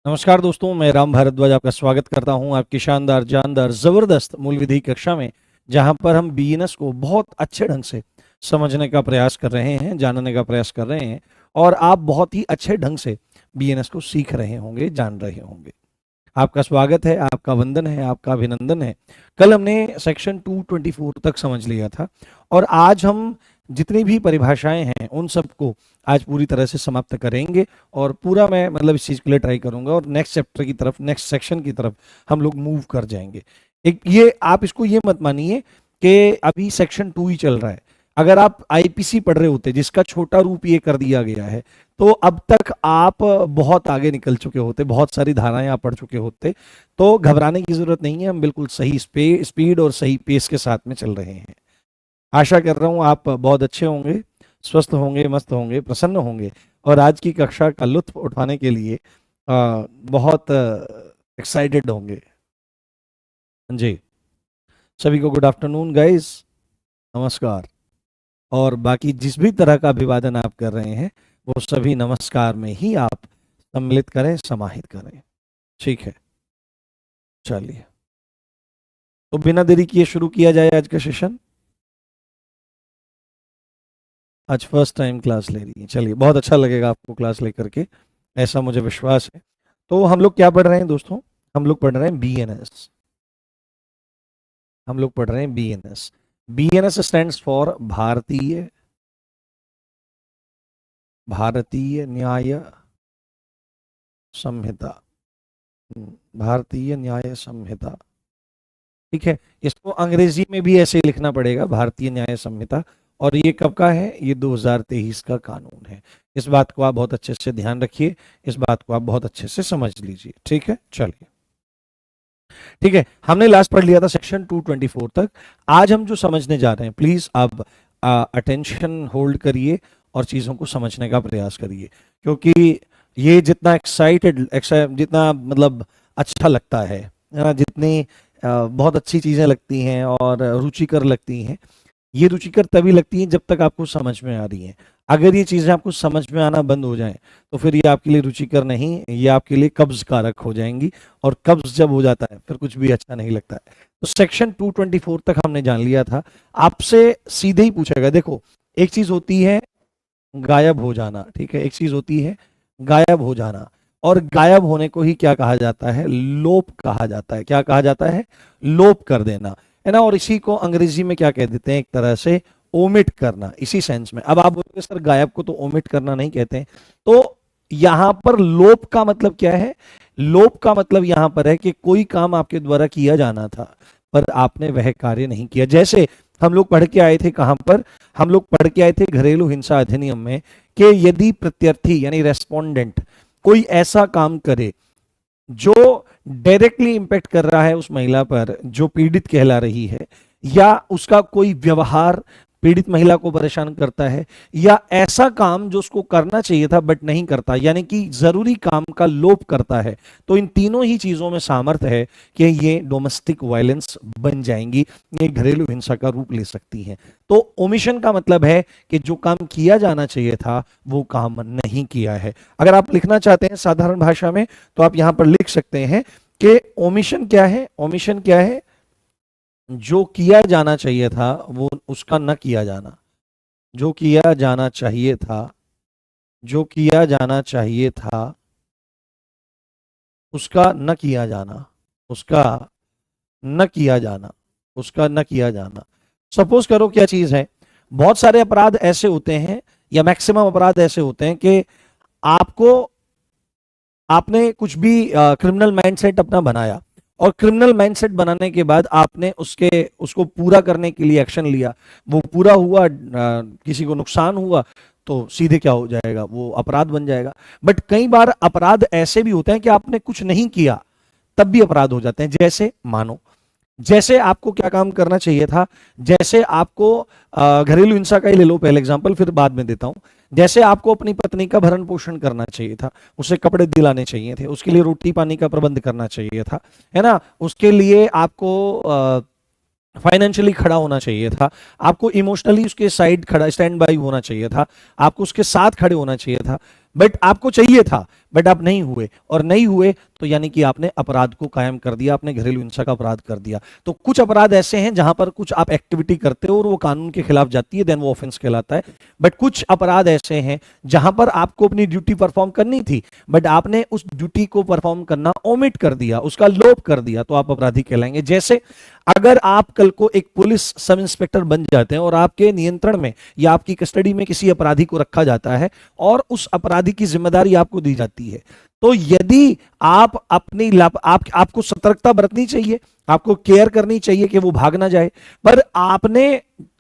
नमस्कार दोस्तों, मैं राम भारद्वाज आपका स्वागत करता हूं आपकी शानदार जानदार ज़बरदस्त मूल विधि कक्षा में, जहां पर हम बीएनएस को बहुत अच्छे ढंग से समझने का प्रयास कर रहे हैं, जानने का प्रयास कर रहे हैं और आप बहुत ही अच्छे ढंग से बीएनएस को सीख रहे होंगे, जान रहे होंगे। आपका स्वागत है, आपका वंदन है, आपका अभिनंदन है। कल हमने सेक्शन 224 तक समझ लिया था और आज हम जितनी भी परिभाषाएं हैं उन सबको आज पूरी तरह से समाप्त करेंगे और पूरा मैं मतलब इस चीज़ के लिए ट्राई करूंगा और नेक्स्ट चैप्टर की तरफ, नेक्स्ट सेक्शन की तरफ हम लोग मूव कर जाएंगे। एक ये आप इसको ये मत मानिए कि अभी सेक्शन 2 ही चल रहा है। अगर आप आईपीसी पढ़ रहे होते जिसका छोटा रूप ये कर दिया गया है तो अब तक आप बहुत आगे निकल चुके होते, बहुत सारी धाराएं आप पढ़ चुके होते। तो घबराने की जरूरत नहीं है, हम बिल्कुल सही स्पीड और सही पेस के साथ में चल रहे हैं। आशा कर रहा हूँ आप बहुत अच्छे होंगे, स्वस्थ होंगे, मस्त होंगे, प्रसन्न होंगे और आज की कक्षा का लुत्फ उठाने के लिए बहुत एक्साइटेड होंगे। जी, सभी को गुड आफ्टरनून गाइस, नमस्कार। और बाकी जिस भी तरह का अभिवादन आप कर रहे हैं वो सभी नमस्कार में ही आप सम्मिलित करें, समाहित करें। ठीक है, चलिए तो बिना देरी किए शुरू किया जाए आज का सेशन। आज फर्स्ट टाइम क्लास ले रही है, चलिए बहुत अच्छा लगेगा आपको क्लास लेकर के, ऐसा मुझे विश्वास है। तो हम लोग क्या पढ़ रहे हैं दोस्तों? हम लोग पढ़ रहे हैं बीएनएस। हम लोग पढ़ रहे हैं बीएनएस। बीएनएस स्टैंड्स फॉर भारतीय न्याय संहिता। भारतीय न्याय संहिता, ठीक है। इसको अंग्रेजी में भी ऐसे लिखना पड़ेगा, भारतीय न्याय संहिता। और ये कब का है? ये 2023 का कानून है। इस बात को आप बहुत अच्छे से ध्यान रखिए, इस बात को आप बहुत अच्छे से समझ लीजिए, ठीक है। चलिए, ठीक है, हमने लास्ट पढ़ लिया था सेक्शन 224 तक। आज हम जो समझने जा रहे हैं, प्लीज आप अटेंशन होल्ड करिए और चीजों को समझने का प्रयास करिए, क्योंकि ये जितना जितना मतलब अच्छा लगता है ना, जितनी बहुत अच्छी चीजें लगती हैं और रुचिकर लगती हैं, ये रुचिकर तभी लगती हैं जब तक आपको समझ में आ रही हैं। अगर ये चीजें आपको समझ में आना बंद हो जाएं तो फिर ये आपके लिए रुचिकर नहीं, ये आपके लिए कब्ज कारक हो जाएंगी और कब्ज जब हो जाता है फिर कुछ भी अच्छा नहीं लगता है। तो सेक्शन 224 तक हमने जान लिया था। आपसे सीधे ही पूछेगा, देखो एक चीज होती है गायब हो जाना, ठीक है, एक चीज होती है गायब हो जाना, और गायब होने को ही क्या कहा जाता है? लोप कहा जाता है। क्या कहा जाता है? लोप कर देना, है ना। और इसी को अंग्रेजी में क्या कह देते हैं? एक तरह से ओमिट करना, इसी सेंस में। अब आप बोलोगे सर गायब को तो ओमिट करना नहीं कहते हैं, तो यहां पर लोप का मतलब क्या है? लोप का मतलब यहां पर है कि कोई काम आपके द्वारा किया जाना था पर आपने वह कार्य नहीं किया। जैसे हम लोग पढ़ के आए थे, कहां पर हम लोग पढ़ के आए थे? घरेलू हिंसा अधिनियम में, कि यदि प्रत्यर्थी यानी रेस्पोंडेंट कोई ऐसा काम करे जो डायरेक्टली इंपैक्ट कर रहा है उस महिला पर जो पीड़ित कहला रही है, या उसका कोई व्यवहार पीड़ित महिला को परेशान करता है, या ऐसा काम जो उसको करना चाहिए था बट नहीं करता, यानी कि जरूरी काम का लोप करता है, तो इन तीनों ही चीजों में सामर्थ्य है कि ये डोमेस्टिक वायलेंस बन जाएंगी, ये घरेलू हिंसा का रूप ले सकती हैं। तो ओमिशन का मतलब है कि जो काम किया जाना चाहिए था वो काम नहीं किया है। अगर आप लिखना चाहते हैं साधारण भाषा में तो आप यहां पर लिख सकते हैं कि ओमिशन क्या है? ओमिशन क्या है? जो किया जाना चाहिए था वो उसका न किया जाना, जो किया जाना चाहिए था, जो किया जाना चाहिए था उसका न किया जाना, उसका न किया जाना, उसका न किया जाना। सपोज करो क्या चीज है, बहुत सारे अपराध ऐसे होते हैं या मैक्सिमम अपराध ऐसे होते हैं कि आपने कुछ भी क्रिमिनल माइंडसेट अपना बनाया और क्रिमिनल माइंडसेट बनाने के बाद आपने उसको पूरा करने के लिए एक्शन लिया, वो पूरा हुआ, किसी को नुकसान हुआ, तो सीधे क्या हो जाएगा? वो अपराध बन जाएगा। बट कई बार अपराध ऐसे भी होते हैं कि आपने कुछ नहीं किया तब भी अपराध हो जाते हैं। जैसे मानो, जैसे आपको क्या काम करना चाहिए था, जैसे आपको घरेलू हिंसा का ही ले लो पहले एग्जांपल, फिर बाद में देता हूं। जैसे आपको अपनी पत्नी का भरण पोषण करना चाहिए था, उसे कपड़े दिलाने चाहिए थे, उसके लिए रोटी पानी का प्रबंध करना चाहिए था, है ना, उसके लिए आपको फाइनेंशियली खड़ा होना चाहिए था, आपको इमोशनली उसके साइड खड़ा स्टैंड बाई होना चाहिए था, आपको उसके साथ खड़े होना चाहिए था, बट आपको चाहिए था, बट आप नहीं हुए, और नहीं हुए तो यानी कि आपने अपराध को कायम कर दिया, आपने घरेलू हिंसा का अपराध कर दिया। तो कुछ अपराध ऐसे हैं जहां पर कुछ आप एक्टिविटी करते हो और वो कानून के खिलाफ जाती है, देन वो ऑफेंस कहलाता है। बट कुछ अपराध ऐसे हैं जहां पर आपको अपनी ड्यूटी परफॉर्म करनी थी, बट आपने उस ड्यूटी को परफॉर्म करना ओमिट कर दिया, उसका लोप कर दिया, तो आप अपराधी कहलाएंगे। जैसे अगर आप कल को एक पुलिस सब इंस्पेक्टर बन जाते हैं और आपके नियंत्रण में या आपकी कस्टडी में किसी अपराधी को रखा जाता है और उस अपराधी की जिम्मेदारी आपको दी जाती है, तो यदि आप अपनी आपको सतर्कता बरतनी चाहिए, आपको केयर करनी चाहिए कि वो भाग ना जाए, पर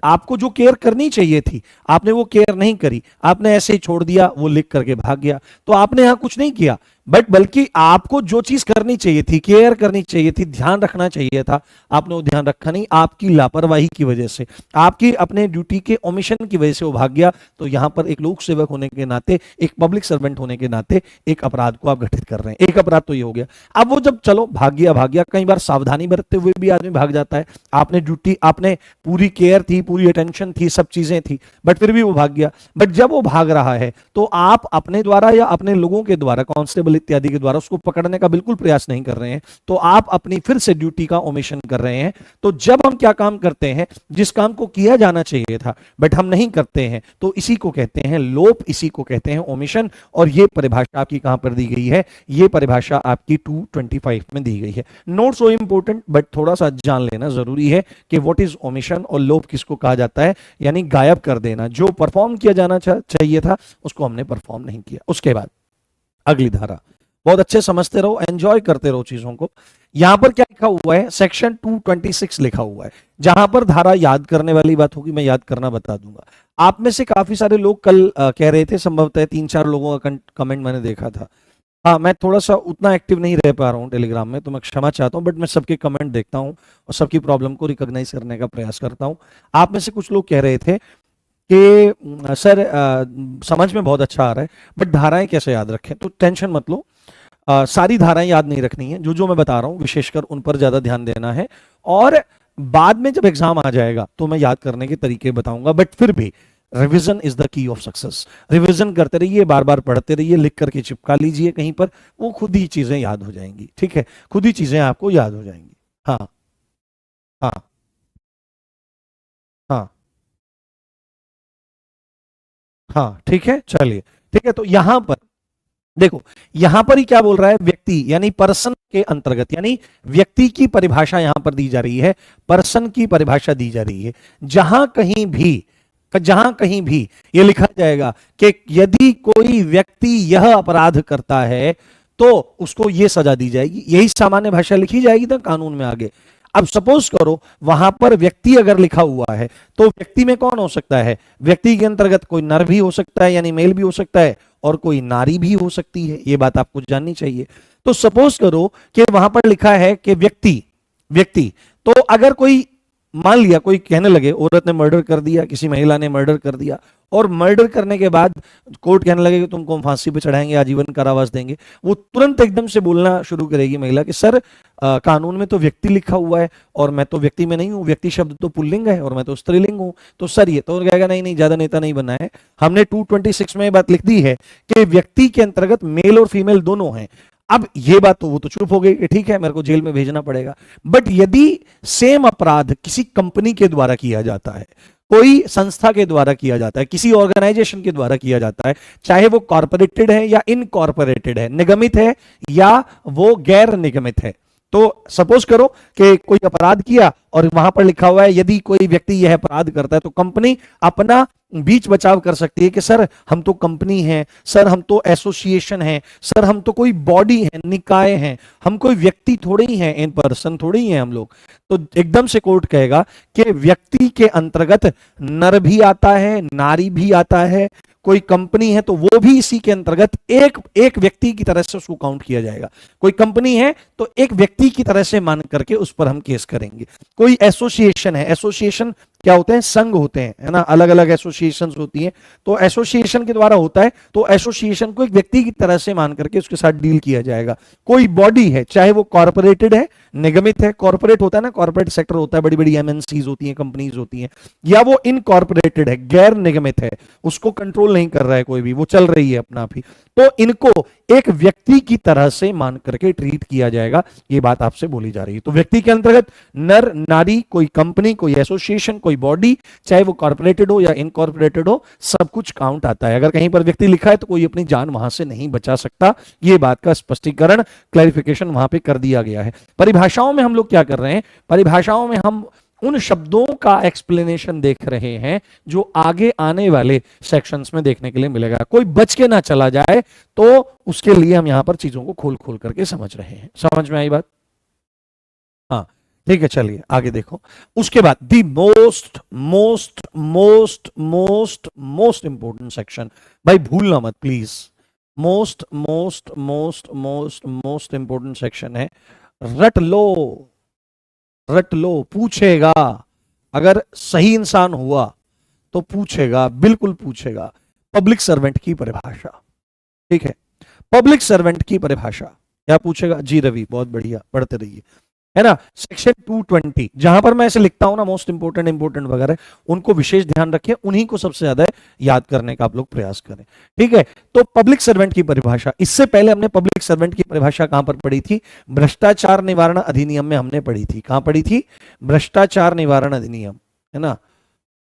आपको जो केयर करनी चाहिए थी आपने वो केयर नहीं करी, आपने ऐसे ही छोड़ दिया, वो लिख करके भाग गया, तो आपने यहां कुछ नहीं किया, बट बल्कि आपको जो चीज करनी चाहिए थी, केयर करनी चाहिए थी, ध्यान रखना चाहिए था, आपने वो ध्यान रखा नहीं, आपकी लापरवाही की वजह से, आपकी अपने ड्यूटी के ओमिशन की वजह से वो भाग गया। तो यहां पर एक लोक सेवक होने के नाते, एक पब्लिक सर्वेंट होने के नाते एक अपराध को आप घटित कर रहे हैं। एक अपराध तो ये हो गया। अब वो जब चलो भाग गया, कई बार सावधानी बरतते हुए भी आदमी भाग जाता है, आपने ड्यूटी, आपने पूरी केयर थी, पूरी अटेंशन थी, सब चीजें थी, बट फिर भी वो भाग गया। बट जब वो भाग रहा है तो आप अपने द्वारा या अपने लोगों के द्वारा, कांस्टेबल इत्यादि के द्वारा उसको पकड़ने का बिल्कुल प्रयास नहीं कर रहे हैं, तो आप अपनी फिर से ड्यूटी का ओमिशन कर रहे हैं। तो जब हम क्या काम करते हैं, जिस काम को किया जाना चाहिए था बट हम नहीं करते हैं, तो इसी को कहते हैं लोप, इसी को कहते हैं ओमिशन। और ये परिभाषा आपकी कहां पर दी गई है? ये परिभाषा आपकी 225 में दी गई है। नोट सो इंपॉर्टेंट, बट थोड़ा सा जान लेना जरूरी है कि व्हाट इज ओमिशन और लोप किसको कहा जाता है, यानी गायब कर देना, जो परफॉर्म किया जाना चाहिए था उसको हमने परफॉर्म नहीं किया। उसके बाद अगली धारा, बहुत अच्छे समझते रहो, एंजॉय करते रहो चीजों को। यहां पर क्या लिखा हुआ है? सेक्शन 226 लिखा हुआ है, जहां पर धारा याद करने वाली बात होगी, मैं याद करना बता दूंगा। आप में से काफी सारे लोग कल कह रहे थे, संभवतः 3-4 लोगों का कमेंट मैंने देखा था। हाँ, मैं थोड़ा सा उतना एक्टिव नहीं रह पा रहा हूँ टेलीग्राम में, तो मैं क्षमा चाहता हूँ, बट मैं सबके कमेंट देखता हूँ और सबकी प्रॉब्लम को रिकॉग्नाइज करने का प्रयास करता हूँ। आप में से कुछ लोग कह रहे थे कि सर समझ में बहुत अच्छा आ रहा है, बट धाराएं कैसे याद रखें? तो टेंशन मत लो, सारी धाराएं याद नहीं रखनी है, जो जो मैं बता रहा हूं विशेषकर उन पर ज्यादा ध्यान देना है, और बाद में जब एग्जाम आ जाएगा तो मैं याद करने के तरीके बताऊंगा। बट फिर भी revision is the key of success. Revision करते रहिए, बार बार पढ़ते रहिए, लिख करके चिपका लीजिए कहीं पर, वो खुद ही चीजें याद हो जाएंगी। ठीक है, खुद ही चीजें आपको याद हो जाएंगी। हाँ हाँ हाँ हाँ, ठीक है, चलिए, ठीक है। तो यहां पर देखो, यहां पर ही क्या बोल रहा है? व्यक्ति यानी पर्सन के अंतर्गत, यानी व्यक्ति की परिभाषा यहां पर दी जा रही है, पर्सन की परिभाषा दी जा रही है। जहां कहीं भी यह लिखा जाएगा कि यदि कोई व्यक्ति यह अपराध करता है तो उसको यह सजा दी जाएगी, यही सामान्य भाषा लिखी जाएगी तो कानून में आगे। अब सपोज करो वहां पर व्यक्ति अगर लिखा हुआ है तो व्यक्ति में कौन हो सकता है? व्यक्ति के अंतर्गत कोई नर भी हो सकता है, यानी मेल भी हो सकता है, और कोई नारी भी हो सकती है। ये बात आपको जाननी चाहिए। तो सपोज करो कि वहां पर लिखा है कि व्यक्ति, तो अगर कोई, मान लिया कोई कहने लगे औरत ने मर्डर कर दिया, किसी महिला ने मर्डर कर दिया, और मर्डर करने के बाद कोर्ट कहने लगे कि तुमको हम फांसी पे चढ़ाएंगे, आजीवन कारावास देंगे, वो तुरंत एकदम से बोलना शुरू करेगी महिला कि सर कानून में तो व्यक्ति लिखा हुआ है और मैं तो व्यक्ति में नहीं हूं, व्यक्ति शब्द तो पुल्लिंग है और मैं तो स्त्रीलिंग हूं, तो सर ये तो कहेगा नहीं, ज्यादा नेता नहीं बना है, हमने 226 में बात लिख दी है कि व्यक्ति के अंतर्गत मेल और फीमेल दोनों हैं। अब ये बात तो वो तो चुप हो गई कि ठीक है, मेरे को जेल में भेजना पड़ेगा। बट यदि सेम अपराध किसी कंपनी के द्वारा किया जाता है, कोई संस्था के द्वारा किया जाता है, किसी ऑर्गेनाइजेशन के द्वारा किया जाता है, चाहे वो कॉर्पोरेटेड है या इनकॉर्पोरेटेड है, निगमित है या वो गैर निगमित है, तो सपोज करो कि कोई अपराध किया और वहां पर लिखा हुआ है यदि कोई व्यक्ति यह अपराध करता है, तो कंपनी अपना बीच बचाव कर सकती है कि सर हम तो कंपनी हैं, सर हम तो एसोसिएशन हैं, सर हम तो कोई बॉडी है, निकाय हैं, हम कोई व्यक्ति थोड़े ही हैं, इन पर्सन थोड़े ही हैं हम लोग। तो एकदम से कोर्ट कहेगा कि व्यक्ति के अंतर्गत नर भी आता है, नारी भी आता है, कोई कंपनी है तो वो भी इसी के अंतर्गत एक व्यक्ति की तरह से उसको काउंट किया जाएगा। कोई कंपनी है तो एक व्यक्ति की तरह से मान करके उस पर हम केस करेंगे। कोई एसोसिएशन है, एसोसिएशन क्या होते हैं, संघ होते हैं, है ना, अलग अलग एसोसिएशंस होती हैं। तो एसोसिएशन के द्वारा होता है, तो एसोसिएशन को एक व्यक्ति की तरह से मान करके उसके साथ डील किया जाएगा। कोई बॉडी है, चाहे वो कॉर्पोरेटेड है, निगमित है, कॉर्पोरेट होता है ना, कॉर्पोरेट सेक्टर होता है, बड़ी बड़ी एमएनसीज होती हैं, कंपनीज होती हैं, या वो इनकॉर्पोरेटेड है, गैर निगमित है, उसको कंट्रोल नहीं कर रहा है कोई भी, वो चल रही है अपना आप ही, तो इनको एक व्यक्ति की तरह से मान करके ट्रीट किया जाएगा। ये बात आपसे बोली जा रही है। तो व्यक्ति के अंतर्गत नर नारी, कोई कंपनी, कोई एसोसिएशन, कोई बॉडी, चाहे वो कॉर्पोरेटेड हो या इनकॉर्पोरेटेड हो, सब कुछ काउंट आता है। अगर कहीं पर व्यक्ति लिखा है तो कोई अपनी जान वहां से नहीं बचा सकता। ये बात का स्पष्टीकरण, क्लैरिफिकेशन वहां पे कर दिया गया है। परिभाषाओं में हम लोग क्या कर रहे हैं, परिभाषाओं में हम उन शब्दों का एक्सप्लेनेशन देख रहे हैं जो आगे आने वाले सेक्शंस में देखने के लिए मिलेगा। कोई बच के ना चला जाए, तो उसके लिए हम यहां पर चीजों को खोल खोल करके समझ रहे हैं। समझ में आई बात? हाँ, ठीक है, चलिए आगे देखो। उसके बाद the most most most most most important section, भाई भूलना मत please, most most most most most important section है। रट लो, रट लो, पूछेगा। अगर सही इंसान हुआ तो पूछेगा, बिल्कुल पूछेगा। पब्लिक सर्वेंट की परिभाषा, ठीक है, पब्लिक सर्वेंट की परिभाषा क्या पूछेगा? जी रवि, बहुत बढ़िया, पढ़ते रहिए, है ना। सेक्शन 220, जहां पर मैं ऐसे लिखता हूं ना मोस्ट इंपोर्टेंट इंपोर्टेंट वगैरह, उनको विशेष ध्यान रखें, उन्हीं को सबसे ज्यादा याद करने का आप लोग प्रयास करें, ठीक है। तो पब्लिक सर्वेंट की परिभाषा, इससे पहले हमने पब्लिक सर्वेंट की परिभाषा कहां पर पढ़ी थी? भ्रष्टाचार निवारण अधिनियम में हमने पढ़ी थी। कहां पढ़ी थी? भ्रष्टाचार निवारण अधिनियम, है ना,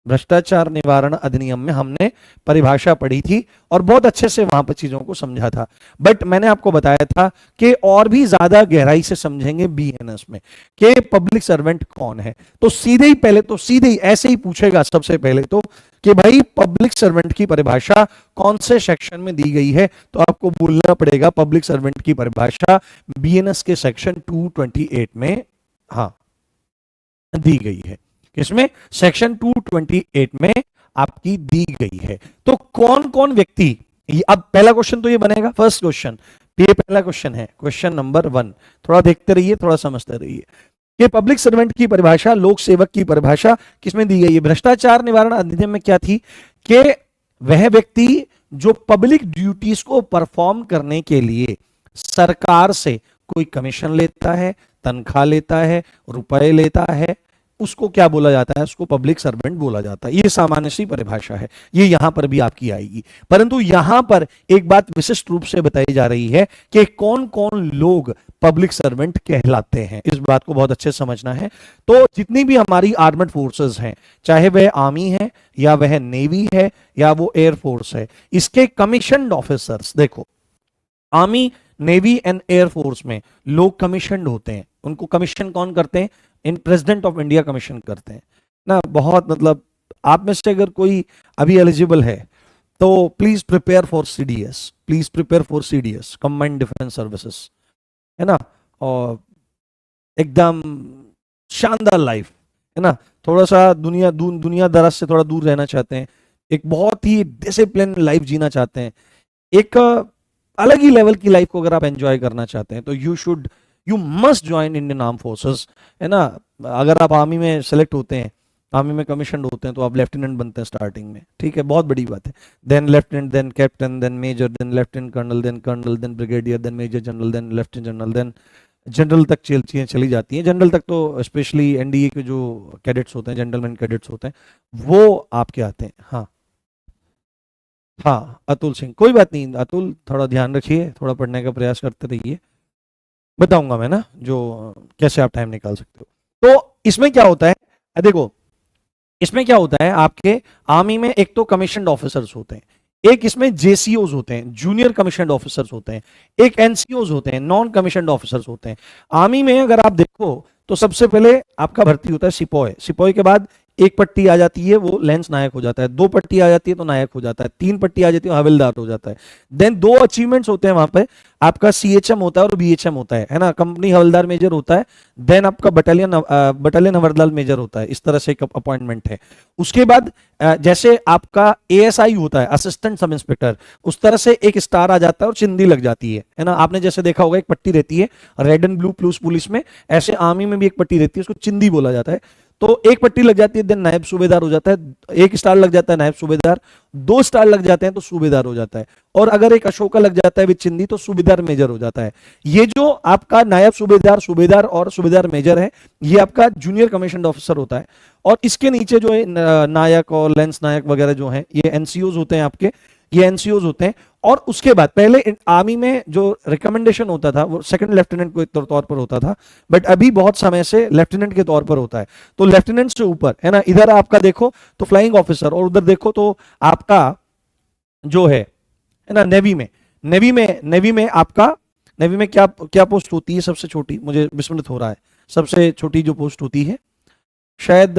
भ्रष्टाचार निवारण अधिनियम में हमने परिभाषा पढ़ी थी और बहुत अच्छे से वहां पर चीजों को समझा था। बट मैंने आपको बताया था कि और भी ज्यादा गहराई से समझेंगे बीएनएस में कि पब्लिक सर्वेंट कौन है। तो सीधे ही पहले तो सीधे ही ऐसे ही पूछेगा सबसे पहले तो कि भाई पब्लिक सर्वेंट की परिभाषा कौन से सेक्शन में दी गई है, तो आपको बोलना पड़ेगा पब्लिक सर्वेंट की परिभाषा बीएनएस के सेक्शन 228 में हाँ दी गई है। इसमें सेक्शन 228 में आपकी दी गई है। तो कौन कौन व्यक्ति, अब पहला क्वेश्चन तो ये बनेगा, फर्स्ट क्वेश्चन, ये पहला क्वेश्चन है, क्वेश्चन नंबर 1। थोड़ा देखते रहिए, थोड़ा समझते रहिए कि पब्लिक सर्वेंट की परिभाषा, लोक सेवक की परिभाषा किसमें दी गई है? भ्रष्टाचार निवारण अधिनियम में क्या थी कि वह व्यक्ति जो पब्लिक ड्यूटीज को परफॉर्म करने के लिए सरकार से कोई कमीशन लेता है, तनख्वाह लेता है, रुपए लेता है, उसको क्या बोला जाता है? उसको पब्लिक सर्वेंट बोला जाता है। ये सामान्य सी परिभाषा है, ये यहां पर भी आपकी आएगी। परंतु यहां पर एक बात विशिष्ट रूप से बताई जा रही है कि कौन कौन लोग पब्लिक सर्वेंट कहलाते हैं। इस बात को बहुत अच्छे समझना है। तो जितनी भी हमारी आर्मड फोर्सेस हैं, चाहे वह आर्मी है या वह नेवी है या वो एयरफोर्स है, इसके कमीशन्ड ऑफिसर्स, देखो आर्मी, नेवी एंड एयरफोर्स में लोग कमीशन्ड होते हैं। उनको कमीशन कौन करते हैं? इन प्रेसिडेंट ऑफ इंडिया कमीशन करते हैं ना। बहुत मतलब आप में से अगर कोई अभी एलिजिबल है तो please prepare for CDS, please prepare for CDS, combined defence services, है ना। और एकदम शानदार लाइफ, है ना। थोड़ा सा दुनियादारी से थोड़ा दूर रहना चाहते हैं, एक बहुत ही डिसिप्लिन लाइफ जीना चाहते हैं, एक अलग ही लेवल की लाइफ को अगर आप एंजॉय करना चाहते हैं तो you must join Indian arm forces, है ना। अगर आप आर्मी में सेलेक्ट होते हैं, आर्मी में कमीशन होते हैं, तो आप लेफ्टिनेंट बनते हैं स्टार्टिंग में, ठीक है, बहुत बड़ी बात है। Then lieutenant, then captain, then major, then lieutenant colonel, then brigadier, then major general, then lieutenant general, then general तक चली जाती हैं। जनरल तक तो स्पेशली एनडीए के जो कैडेट्स होते हैं, जेंटलमैन कैडेट्स होते हैं, वो आपके आते हैं। हाँ हाँ, अतुल सिंह, कोई बात नहीं अतुल, थोड़ा ध्यान रखिए, थोड़ा पढ़ने का प्रयास करते रहिए, बताऊंगा मैं ना जो कैसे आप टाइम निकाल सकते हो। तो इसमें क्या होता है, देखो इसमें क्या होता है, आपके आर्मी में एक तो कमीशन्ड ऑफिसर्स होते हैं, एक इसमें जेसीओज होते हैं, जूनियर कमीशन्ड ऑफिसर्स होते हैं, एक एनसीओज होते हैं, नॉन कमीशन्ड ऑफिसर्स होते हैं। आर्मी में अगर आप देखो तो सबसे पहले आपका भर्ती होता है सिपाही, सिपाही के बाद एक पट्टी आ जाती है वो लेंस नायक हो जाता है, दो पट्टी आ जाती है तो नायक हो जाता है, तीन पट्टी आ जाती है हवलदार हो जाता है। देन दो अचीवमेंट्स होते हैं वहां पे, आपका सीएचएम होता है और बीएचएम होता है ना, कंपनी हवलदार मेजर होता है। देन आपका बटालियन हवलदार मेजर होता है, इस तरह से एक अपॉइंटमेंट है। उसके बाद जैसे आपका एएसआई होता है, असिस्टेंट सब इंस्पेक्टर, उस तरह से एक स्टार आ जाता है और चिंदी लग जाती है ना। आपने जैसे देखा होगा एक पट्टी रहती है रेड एंड ब्लू पुलिस में, ऐसे आर्मी में भी एक पट्टी रहती है, उसको चिंदी बोला जाता है। तो एक पट्टी लग जाती है देन नायब सूबेदार हो जाता है, एक स्टार लग जाता है नायब सूबेदार, 2 स्टार लग जाते हैं तो सूबेदार हो जाता है, और अगर एक अशोका लग जाता है विद चिंदी तो सूबेदार मेजर हो जाता है। ये जो आपका नायब सूबेदार, सूबेदार और सूबेदार मेजर है, ये आपका जूनियर कमीशन ऑफिसर होता है। और इसके नीचे जो है नायक और लेंस नायक वगैरह जो है ये एनसीओज होते हैं आपके, ये एनसीओज होते हैं। और उसके बाद पहले आर्मी में जो रिकमेंडेशन होता था वो सेकंड लेफ्टिनेंट के तौर पर होता था, बट अभी बहुत समय से लेफ्टिनेंट के तौर पर होता है। तो लेफ्टिनेंट से ऊपर है ना, इधर आपका देखो तो फ्लाइंग ऑफिसर, और उधर देखो तो आपका जो है ना नेवी में आपका, नेवी में क्या क्या पोस्ट होती है सबसे छोटी, मुझे विस्मृत हो रहा है, सबसे छोटी जो पोस्ट होती है शायद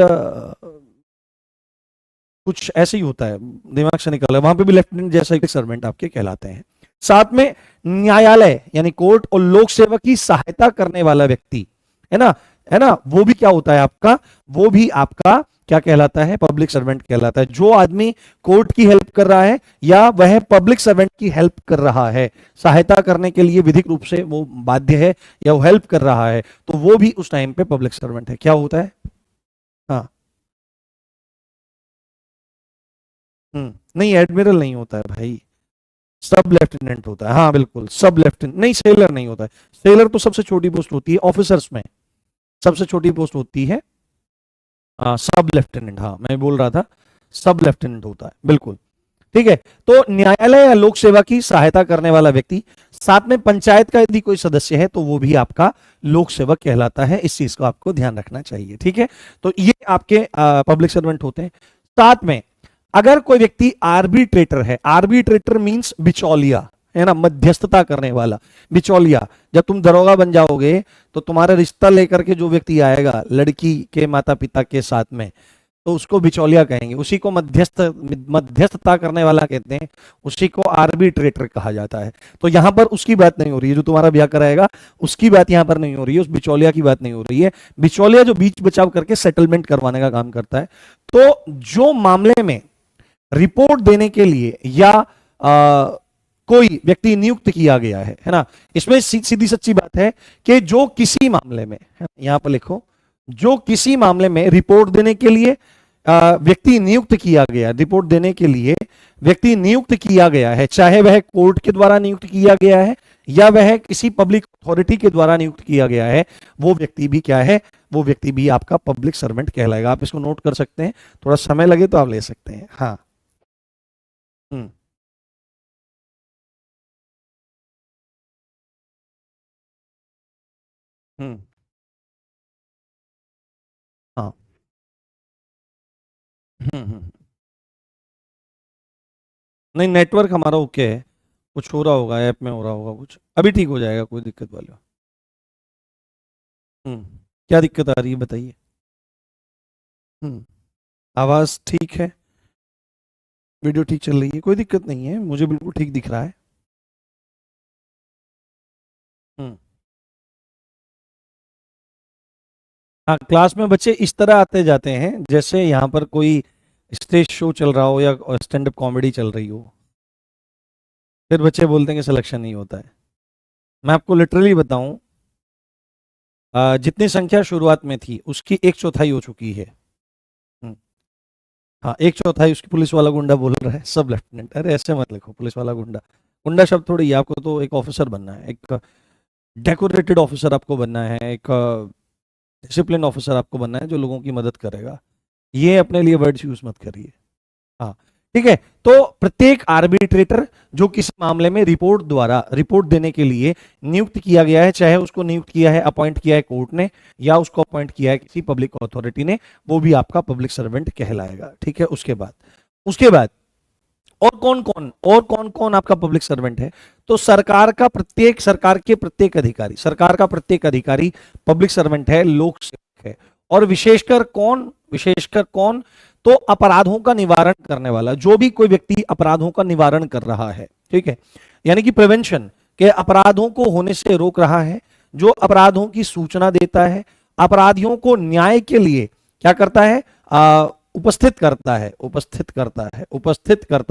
कुछ ऐसे ही होता है, दिमाग से निकल है, वहां पे भी लेफ्टिनेंट जैसा एक सर्वेंट आपके कहलाते हैं। साथ में न्यायालय यानी कोर्ट और लोक सेवा की सहायता करने वाला व्यक्ति है ना, वो भी क्या होता है आपका, वो भी आपका क्या कहलाता है, पब्लिक सर्वेंट कहलाता है। जो आदमी कोर्ट की हेल्प कर रहा है या वह पब्लिक सर्वेंट की हेल्प कर रहा है, सहायता करने के लिए विधिक रूप से वो बाध्य है या वो हेल्प कर रहा है, तो वो भी उस टाइम पे पब्लिक सर्वेंट है। क्या होता है? हाँ, नहीं एडमिरल नहीं होता है भाई, सब लेफ्टिनेंट होता है। हाँ बिल्कुल, सब लेफ्टिनेंट नहीं, सेलर नहीं होता है। सेलर तो सबसे छोटी पोस्ट होती है ऑफिसर्स में, सबसे छोटी पोस्ट होती है सब लेफ्टिनेंट। हाँ मैं बोल रहा था सब लेफ्टिनेंट होता है, बिल्कुल ठीक है। तो न्यायालय या लोक सेवा की सहायता करने वाला व्यक्ति, साथ में पंचायत का यदि कोई सदस्य है तो वो भी आपका लोक सेवक कहलाता है। इस चीज को आपको ध्यान रखना चाहिए, ठीक है। तो ये आपके पब्लिक सर्वेंट होते हैं। साथ में अगर कोई व्यक्ति आर्बिट्रेटर है, आर्बिट्रेटर मींस बिचौलिया है ना, मध्यस्थता करने वाला बिचौलिया। जब तुम दरोगा बन जाओगे तो तुम्हारा रिश्ता लेकर के जो व्यक्ति आएगा लड़की के माता पिता के साथ में, तो उसको बिचौलिया कहेंगे, उसी को मध्यस्थता करने वाला कहते हैं, उसी को आर्बिट्रेटर कहा जाता है। तो यहां पर उसकी बात नहीं हो रही है, जो तुम्हारा ब्याह कराएगा उसकी बात यहां पर नहीं हो रही है, उस बिचौलिया की बात नहीं हो रही है। बिचौलिया जो बीच बचाव करके सेटलमेंट करवाने का काम करता है। तो जो मामले में रिपोर्ट देने के लिए या कोई व्यक्ति नियुक्त किया गया है ना, इसमें सीधी सच्ची बात है कि जो किसी मामले में, यहां पर लिखो, जो किसी मामले में रिपोर्ट देने के लिए व्यक्ति नियुक्त किया गया, रिपोर्ट देने के लिए व्यक्ति नियुक्त किया गया है, चाहे वह कोर्ट के द्वारा नियुक्त किया गया है या वह किसी पब्लिक अथॉरिटी के द्वारा नियुक्त किया गया है, वो व्यक्ति भी क्या है, वो व्यक्ति भी आपका पब्लिक सर्वेंट कहलाएगा। आप इसको नोट कर सकते हैं, थोड़ा समय लगे तो आप ले सकते हैं। हाँ हम्म हम्म हाँ हम्म। नहीं नेटवर्क हमारा ओके है, कुछ हो रहा होगा, ऐप में हो रहा होगा कुछ, अभी ठीक हो जाएगा, कोई दिक्कत वाला। हम्म क्या दिक्कत आ रही है बताइए। हम्म आवाज ठीक है, वीडियो ठीक चल रही है, कोई दिक्कत नहीं है, मुझे बिल्कुल ठीक दिख रहा है। हम्म हाँ, क्लास में बच्चे इस तरह आते जाते हैं जैसे यहाँ पर कोई स्टेज शो चल रहा हो या स्टैंड अप कॉमेडी चल रही हो, फिर बच्चे बोलते हैं कि सिलेक्शन नहीं होता है। मैं आपको लिटरली बताऊं, जितनी संख्या शुरुआत में थी उसकी 1/4 हो चुकी है। हम्म, हाँ 1/4 उसकी, पुलिस वाला गुंडा बोल रहा है सब लेफ्टिनेंट, अरे ऐसे मत लिखो पुलिस वाला गुंडा, गुंडा शब्द थोड़ी है, आपको तो एक ऑफिसर बनना है, एक डेकोरेटेड ऑफिसर आपको बनना है, एक डिसिप्लिन ऑफिसर आपको बनना है जो लोगों की मदद करेगा। ये अपने लिए वर्ड्स यूज मत करिए। हाँ ठीक है। तो प्रत्येक आर्बिट्रेटर जो किसी मामले में रिपोर्ट देने के लिए नियुक्त किया गया है, चाहे उसको नियुक्त किया है, अपॉइंट किया है कोर्ट ने या उसको अपॉइंट किया है किसी पब्लिक अथॉरिटी ने, वो भी आपका पब्लिक सर्वेंट कहलाएगा। ठीक है। उसके बाद और कौन कौन आपका पब्लिक सर्वेंट है, तो सरकार के प्रत्येक अधिकारी पब्लिक सर्वेंट है, लोक सेवक है। और विशेषकर कौन, तो अपराधों का निवारण करने वाला, जो भी कोई व्यक्ति अपराधों का निवारण कर रहा है, ठीक है, यानी कि प्रिवेंशन के, अपराधों को होने से रोक रहा है, जो अपराधों की सूचना देता है, अपराधियों को न्याय के लिए क्या करता है, उपस्थित करता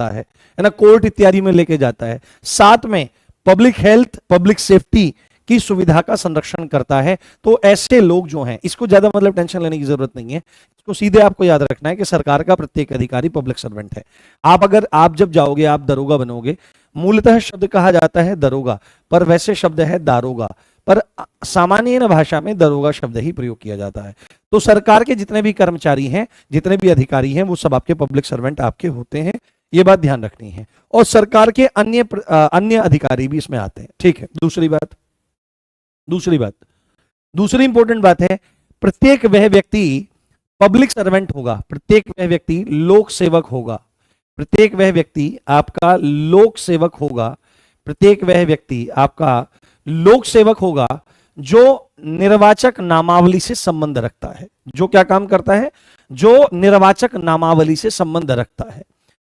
है ना, कोर्ट इत्यादि में लेके जाता है। साथ में पब्लिक हेल्थ, पब्लिक सेफ्टी की सुविधा का संरक्षण करता है। तो ऐसे लोग जो हैं, इसको ज्यादा मतलब टेंशन लेने की जरूरत नहीं है, इसको सीधे आपको याद रखना है कि सरकार का प्रत्येक अधिकारी पब्लिक सर्वेंट है। आप जब जाओगे, आप दरोगा बनोगे, मूलतः शब्द कहा जाता है दरोगा, पर वैसे शब्द है दारोगा, पर सामान्य भाषा में दरोगा शब्द ही प्रयोग किया जाता है। तो सरकार के जितने भी कर्मचारी हैं, जितने भी अधिकारी हैं, वो सब आपके पब्लिक सर्वेंट आपके होते हैं, ये बात ध्यान रखनी है। और सरकार के अन्य अधिकारी भी इसमें आते हैं, ठीक है। दूसरी इंपॉर्टेंट बात है, प्रत्येक वह व्यक्ति पब्लिक सर्वेंट होगा, प्रत्येक वह व्यक्ति लोक सेवक होगा, प्रत्येक वह व्यक्ति आपका लोक सेवक होगा, प्रत्येक वह व्यक्ति आपका लोक सेवक होगा जो निर्वाचक नामावली से संबंध रखता है। जो क्या काम करता है? जो निर्वाचक नामावली से संबंध रखता है।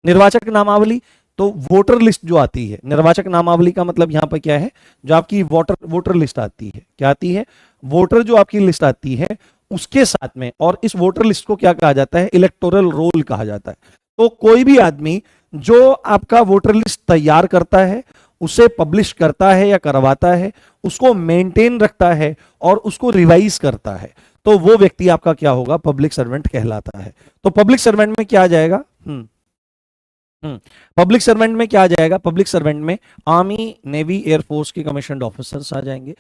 निर्वाचक नामावली तो वोटर लिस्ट जो आती है, निर्वाचक नामावली का मतलब यहां पर क्या है? जो आपकी वोटर लिस्ट आती है, क्या आती है? वोटर जो आपकी लिस्ट आती है उसके साथ में, और इस वोटर लिस्ट को क्या कहा जाता है? इलेक्टोरल रोल कहा जाता है। तो कोई भी आदमी जो आपका वोटर लिस्ट तैयार करता है, उसे पब्लिश करता है या करवाता है, उसको मेंटेन रखता है और उसको रिवाइज करता है, तो वो व्यक्ति आपका क्या होगा? पब्लिक सर्वेंट कहलाता है। तो पब्लिक सर्वेंट में क्या आ जाएगा? पब्लिक सर्वेंट में क्या आ जाएगा? पब्लिक सर्वेंट में आर्मी, नेवी, एयरफोर्स के कमीशन्ड ऑफिसर्स आ जाएंगे।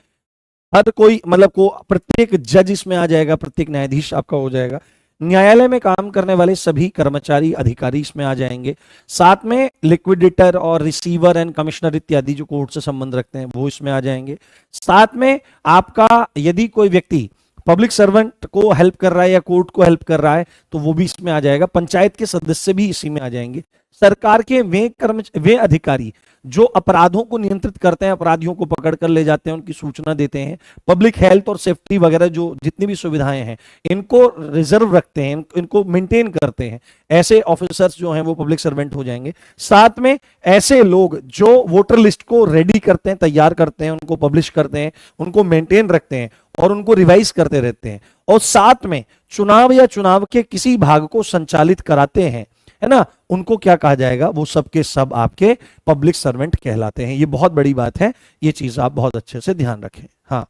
हर कोई मतलब प्रत्येक जज इसमें आ जाएगा, प्रत्येक न्यायाधीश आपका हो जाएगा। न्यायालय में काम करने वाले सभी कर्मचारी, अधिकारी इसमें आ जाएंगे। साथ में लिक्विडेटर और रिसीवर एंड कमिश्नर इत्यादि जो कोर्ट से संबंध रखते हैं वो इसमें आ जाएंगे। साथ में आपका यदि कोई व्यक्ति पब्लिक सर्वेंट को हेल्प कर रहा है या कोर्ट को हेल्प कर रहा है तो वो भी इसमें आ जाएगा। पंचायत के सदस्य भी इसी में आ जाएंगे। सरकार के वे अधिकारी जो अपराधों को नियंत्रित करते हैं, अपराधियों को पकड़ कर ले जाते हैं, उनकी सूचना देते हैं, पब्लिक हेल्थ और सेफ्टी वगैरह जो जितनी भी सुविधाएं हैं इनको रिजर्व रखते हैं, इनको मेंटेन करते हैं, ऐसे ऑफिसर्स जो हैं वो पब्लिक सर्वेंट हो जाएंगे। साथ में ऐसे लोग जो वोटर लिस्ट को रेडी करते हैं, तैयार करते हैं, उनको पब्लिश करते हैं, उनको मेंटेन रखते हैं और उनको रिवाइज करते रहते हैं, और साथ में चुनाव या चुनाव के किसी भाग को संचालित कराते हैं, है ना, उनको क्या कहा जाएगा? वो सब के सब आपके पब्लिक सर्वेंट कहलाते हैं। ये बहुत बड़ी बात है, ये चीज आप बहुत अच्छे से ध्यान रखें। हाँ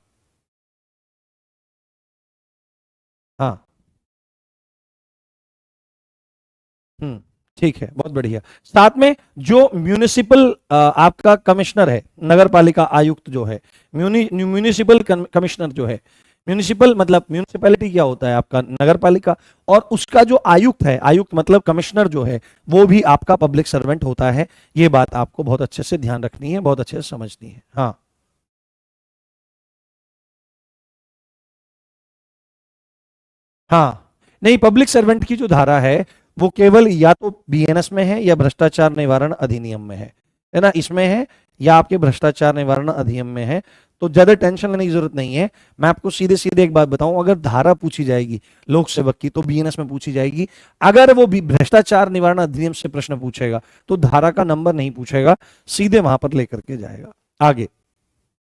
हाँ, ठीक है, बहुत बढ़िया। साथ में जो म्यूनिसिपल आपका कमिश्नर है, नगर पालिका आयुक्त जो है, म्यूनिसिपल कमिश्नर जो है, म्यूनिसिपल मतलब म्यूनिसिपैलिटी क्या होता है? आपका नगर पालिका, और उसका जो आयुक्त है, आयुक्त मतलब कमिश्नर जो है, वो भी आपका पब्लिक सर्वेंट होता है। ये बात आपको बहुत अच्छे से ध्यान रखनी है, बहुत अच्छे से समझनी है। हाँ हाँ, नहीं, पब्लिक सर्वेंट की जो धारा है वो केवल या तो बीएनएस में है या भ्रष्टाचार निवारण अधिनियम में है ना, इसमें है या आपके भ्रष्टाचार निवारण अधिनियम में है। तो ज्यादा टेंशन लेने की जरूरत नहीं है। मैं आपको सीधे सीधे एक बात बताऊं, अगर धारा पूछी जाएगी लोक सेवक की तो बीएनएस में पूछी जाएगी। अगर वो भ्रष्टाचार निवारण अधिनियम से प्रश्न पूछेगा तो धारा का नंबर नहीं पूछेगा, सीधे वहां पर लेकर के जाएगा आगे।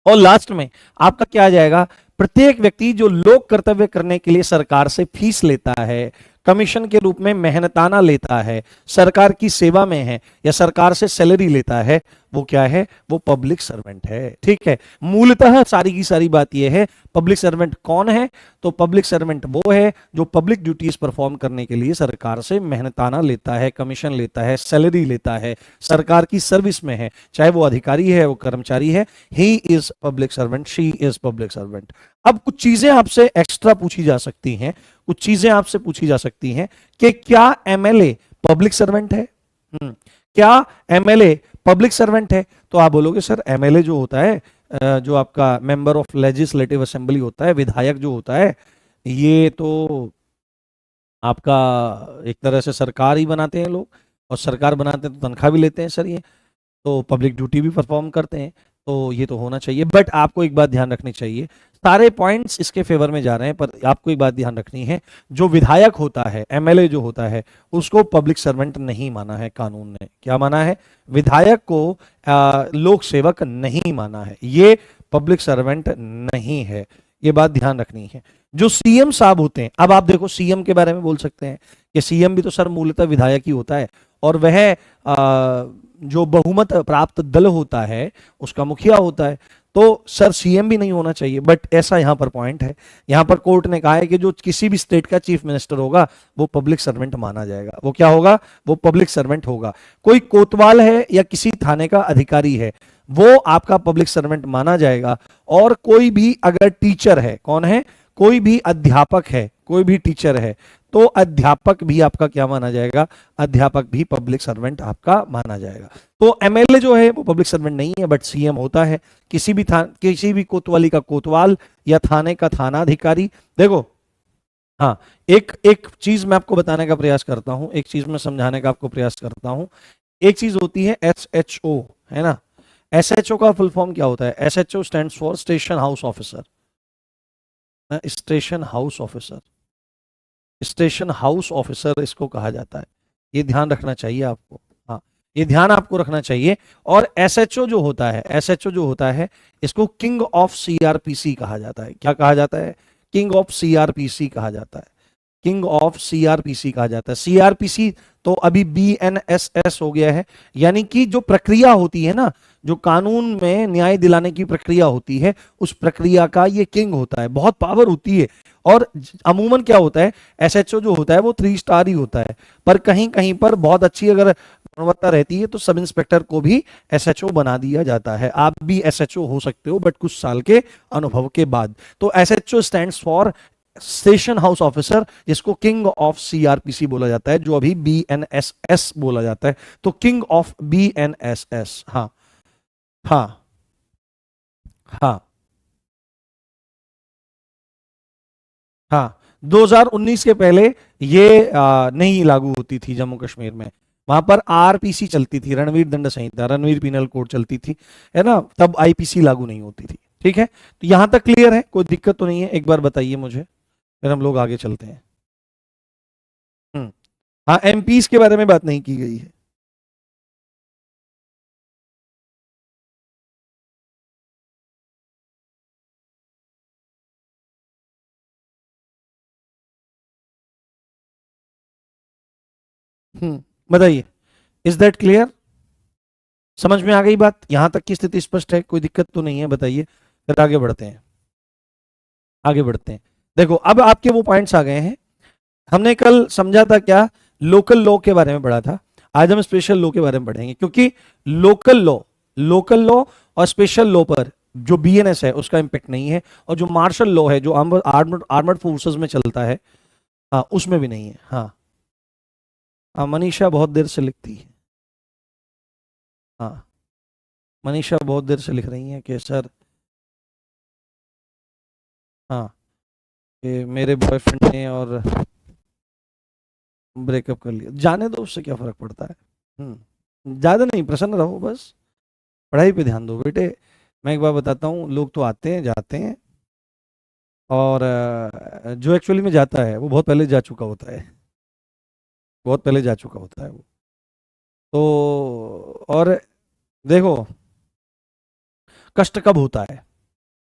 और लास्ट में आपका क्या आ जाएगा? प्रत्येक व्यक्ति जो लोक कर्तव्य करने के लिए सरकार से फीस लेता है, कमीशन के रूप में मेहनताना लेता है, सरकार की सेवा में है या सरकार से सैलरी लेता है, वो क्या है? वो पब्लिक सर्वेंट है। ठीक है, मूलतः सारी की सारी बात यह है, पब्लिक सर्वेंट कौन है? तो पब्लिक सर्वेंट वो है जो पब्लिक ड्यूटीज परफॉर्म करने के लिए सरकार से मेहनताना लेता है, कमीशन लेता है, सैलरी लेता है, सरकार की सर्विस में है, चाहे वो अधिकारी है, वो कर्मचारी है। He is public servant, she is public servant. अब कुछ चीजें आपसे एक्स्ट्रा पूछी जा सकती हैं, कुछ चीजें आपसे पूछी जा सकती हैं कि क्या एमएलए पब्लिक सर्वेंट है? क्या एमएलए पब्लिक सर्वेंट है? तो आप बोलोगे सर एमएलए जो होता है, जो आपका मेंबर ऑफ लेजिस्लेटिव असेंबली होता है, विधायक जो होता है, ये तो आपका एक तरह से सरकार ही बनाते हैं लोग, और सरकार बनाते हैं तो तनख्वाह भी लेते हैं सर, ये तो पब्लिक ड्यूटी भी परफॉर्म करते हैं, तो ये तो होना चाहिए। बट आपको एक बात ध्यान रखनी चाहिए, सारे पॉइंट्स इसके फेवर में जा रहे हैं, पर आपको एक बात ध्यान रखनी है, जो विधायक होता है, एमएलए जो होता है, उसको पब्लिक सर्वेंट नहीं माना है कानून ने। क्या माना है? विधायक को लोक सेवक नहीं माना है, ये पब्लिक सर्वेंट नहीं है, ये बात ध्यान रखनी है। जो सीएम साहब होते हैं, अब आप देखो सीएम के बारे में बोल सकते हैं कि सीएम भी तो सर मूलतः विधायक ही होता है, और वह जो बहुमत प्राप्त दल होता है उसका मुखिया होता है। तो सर सीएम भी नहीं होना चाहिए, बट ऐसा यहां पर पॉइंट है, यहां पर कोर्ट ने कहा है कि जो किसी भी स्टेट का चीफ मिनिस्टर होगा वो पब्लिक सर्वेंट माना जाएगा। वो क्या होगा? वो पब्लिक सर्वेंट होगा। कोई कोतवाल है या किसी थाने का अधिकारी है, वो आपका पब्लिक सर्वेंट माना जाएगा। और कोई भी अगर टीचर है, कौन है? कोई भी अध्यापक है, कोई भी टीचर है, तो अध्यापक भी आपका क्या माना जाएगा? अध्यापक भी पब्लिक सर्वेंट आपका माना जाएगा। तो एमएलए जो है वो पब्लिक सर्वेंट नहीं है, बट सीएम होता है। किसी भी कोतवाली का कोतवाल या थाने का थानाधिकारी। देखो, हाँ, एक एक चीज मैं आपको बताने का प्रयास करता हूं, एक चीज मैं समझाने का आपको प्रयास करता हूं। एक चीज होती है एसएचओ, है ना? एसएचओ का फुल फॉर्म क्या होता है? SHO stands for station house officer. Station house officer, station house officer इसको कहा जाता है। ये ध्यान रखना चाहिए आपको, हाँ, ये ध्यान आपको रखना चाहिए। और एसएचओ जो होता है, एसएचओ जो होता है, इसको किंग ऑफ सीआरपीसी कहा जाता है। क्या कहा जाता है? किंग ऑफ सीआरपीसी कहा जाता है। किंग ऑफ सीआरपीसी कहा जाता है। सीआरपीसी तो अभी बीएनएसएस हो गया है, यानी कि जो प्रक्रिया होती है ना, जो कानून में न्याय दिलाने की प्रक्रिया होती है, उस प्रक्रिया का ये किंग होता है। बहुत पावर होती है। और अमूमन क्या होता है, एसएचओ जो होता है वो 3 स्टार ही होता है, पर कहीं कहीं पर बहुत अच्छी अगर गुणवत्ता रहती है तो सब इंस्पेक्टर को भी एसएचओ बना दिया जाता है। आप भी एसएचओ हो सकते हो, बट कुछ साल के अनुभव के बाद। तो SHO stands for station house officer, जिसको किंग ऑफ सीआरपीसी बोला जाता है, जो अभी बीएनएसएस बोला जाता है। तो किंग ऑफ बीएनएसएस, हाँ हाँ हाँ हाँ। 2019 के पहले ये नहीं लागू होती थी जम्मू कश्मीर में। वहां पर आरपीसी चलती थी, रणवीर दंड संहिता, रणवीर पिनल कोड चलती थी, है ना? तब आईपीसी लागू नहीं होती थी। ठीक है, तो यहां तक क्लियर है? कोई दिक्कत तो नहीं है? एक बार बताइए मुझे, फिर हम लोग आगे चलते हैं। हम्म। हाँ, एमपीस के बारे में बात नहीं की गई है। बताइए, इज दैट क्लियर? समझ में आ गई बात? यहां तक की स्थिति स्पष्ट है? कोई दिक्कत तो नहीं है? बताइए, फिर आगे बढ़ते हैं, आगे बढ़ते हैं। देखो, अब आपके वो पॉइंट्स आ गए हैं। हमने कल समझा था क्या? लोकल लॉ के बारे में पढ़ा था। आज हम स्पेशल लॉ के बारे में पढ़ेंगे, क्योंकि लोकल लॉ और स्पेशल लॉ पर जो बीएनएस है उसका इंपैक्ट नहीं है, और जो मार्शल लॉ है, जो आर्मर्ड फोर्सेस में चलता है, हाँ, उसमें भी नहीं है। हाँ हाँ, मनीषा बहुत देर से लिखती है। हाँ, मनीषा बहुत देर से लिख रही है कि सर, हाँ, कि मेरे बॉयफ्रेंड ने और ब्रेकअप कर लिया। जाने दो, उससे क्या फर्क पड़ता है? ज्यादा नहीं, प्रसन्न रहो बस, पढ़ाई पे ध्यान दो बेटे। मैं एक बार बताता हूँ, लोग तो आते हैं जाते हैं, और जो एक्चुअली में जाता है वो बहुत पहले जा चुका होता है, बहुत पहले जा चुका होता है वो। तो और देखो, कष्ट कब होता है?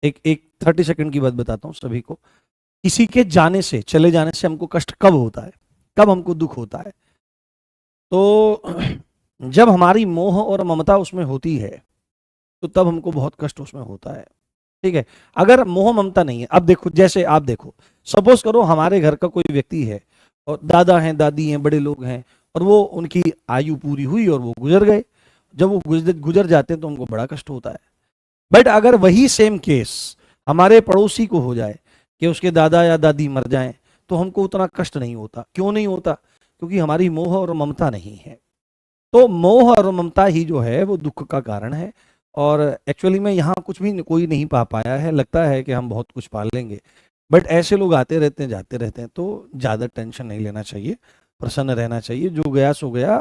एक एक 30 सेकंड की बात बताता हूँ सभी को। किसी के जाने से, चले जाने से हमको कष्ट कब होता है? कब हमको दुख होता है? तो जब हमारी मोह और ममता उसमें होती है, तो तब हमको बहुत कष्ट उसमें होता है। ठीक है, अगर मोह ममता नहीं है, अब देखो, जैसे आप देखो, सपोज करो हमारे घर का कोई व्यक्ति है, और दादा हैं, दादी हैं, बड़े लोग हैं, और वो, उनकी आयु पूरी हुई और वो गुजर गए। जब वो गुजर जाते हैं तो हमको बड़ा कष्ट होता है। बट अगर वही सेम केस हमारे पड़ोसी को हो जाए, कि उसके दादा या दादी मर जाएं, तो हमको उतना कष्ट नहीं होता। क्यों नहीं होता? क्योंकि हमारी मोह और ममता नहीं है। तो मोह और ममता ही जो है वो दुख का कारण है। और एक्चुअली में यहाँ कुछ भी कोई नहीं पा पाया है, लगता है कि हम बहुत कुछ पा लेंगे, बट ऐसे लोग आते रहते हैं, जाते रहते हैं। तो ज़्यादा टेंशन नहीं लेना चाहिए, प्रसन्न रहना चाहिए। जो गया सो गया,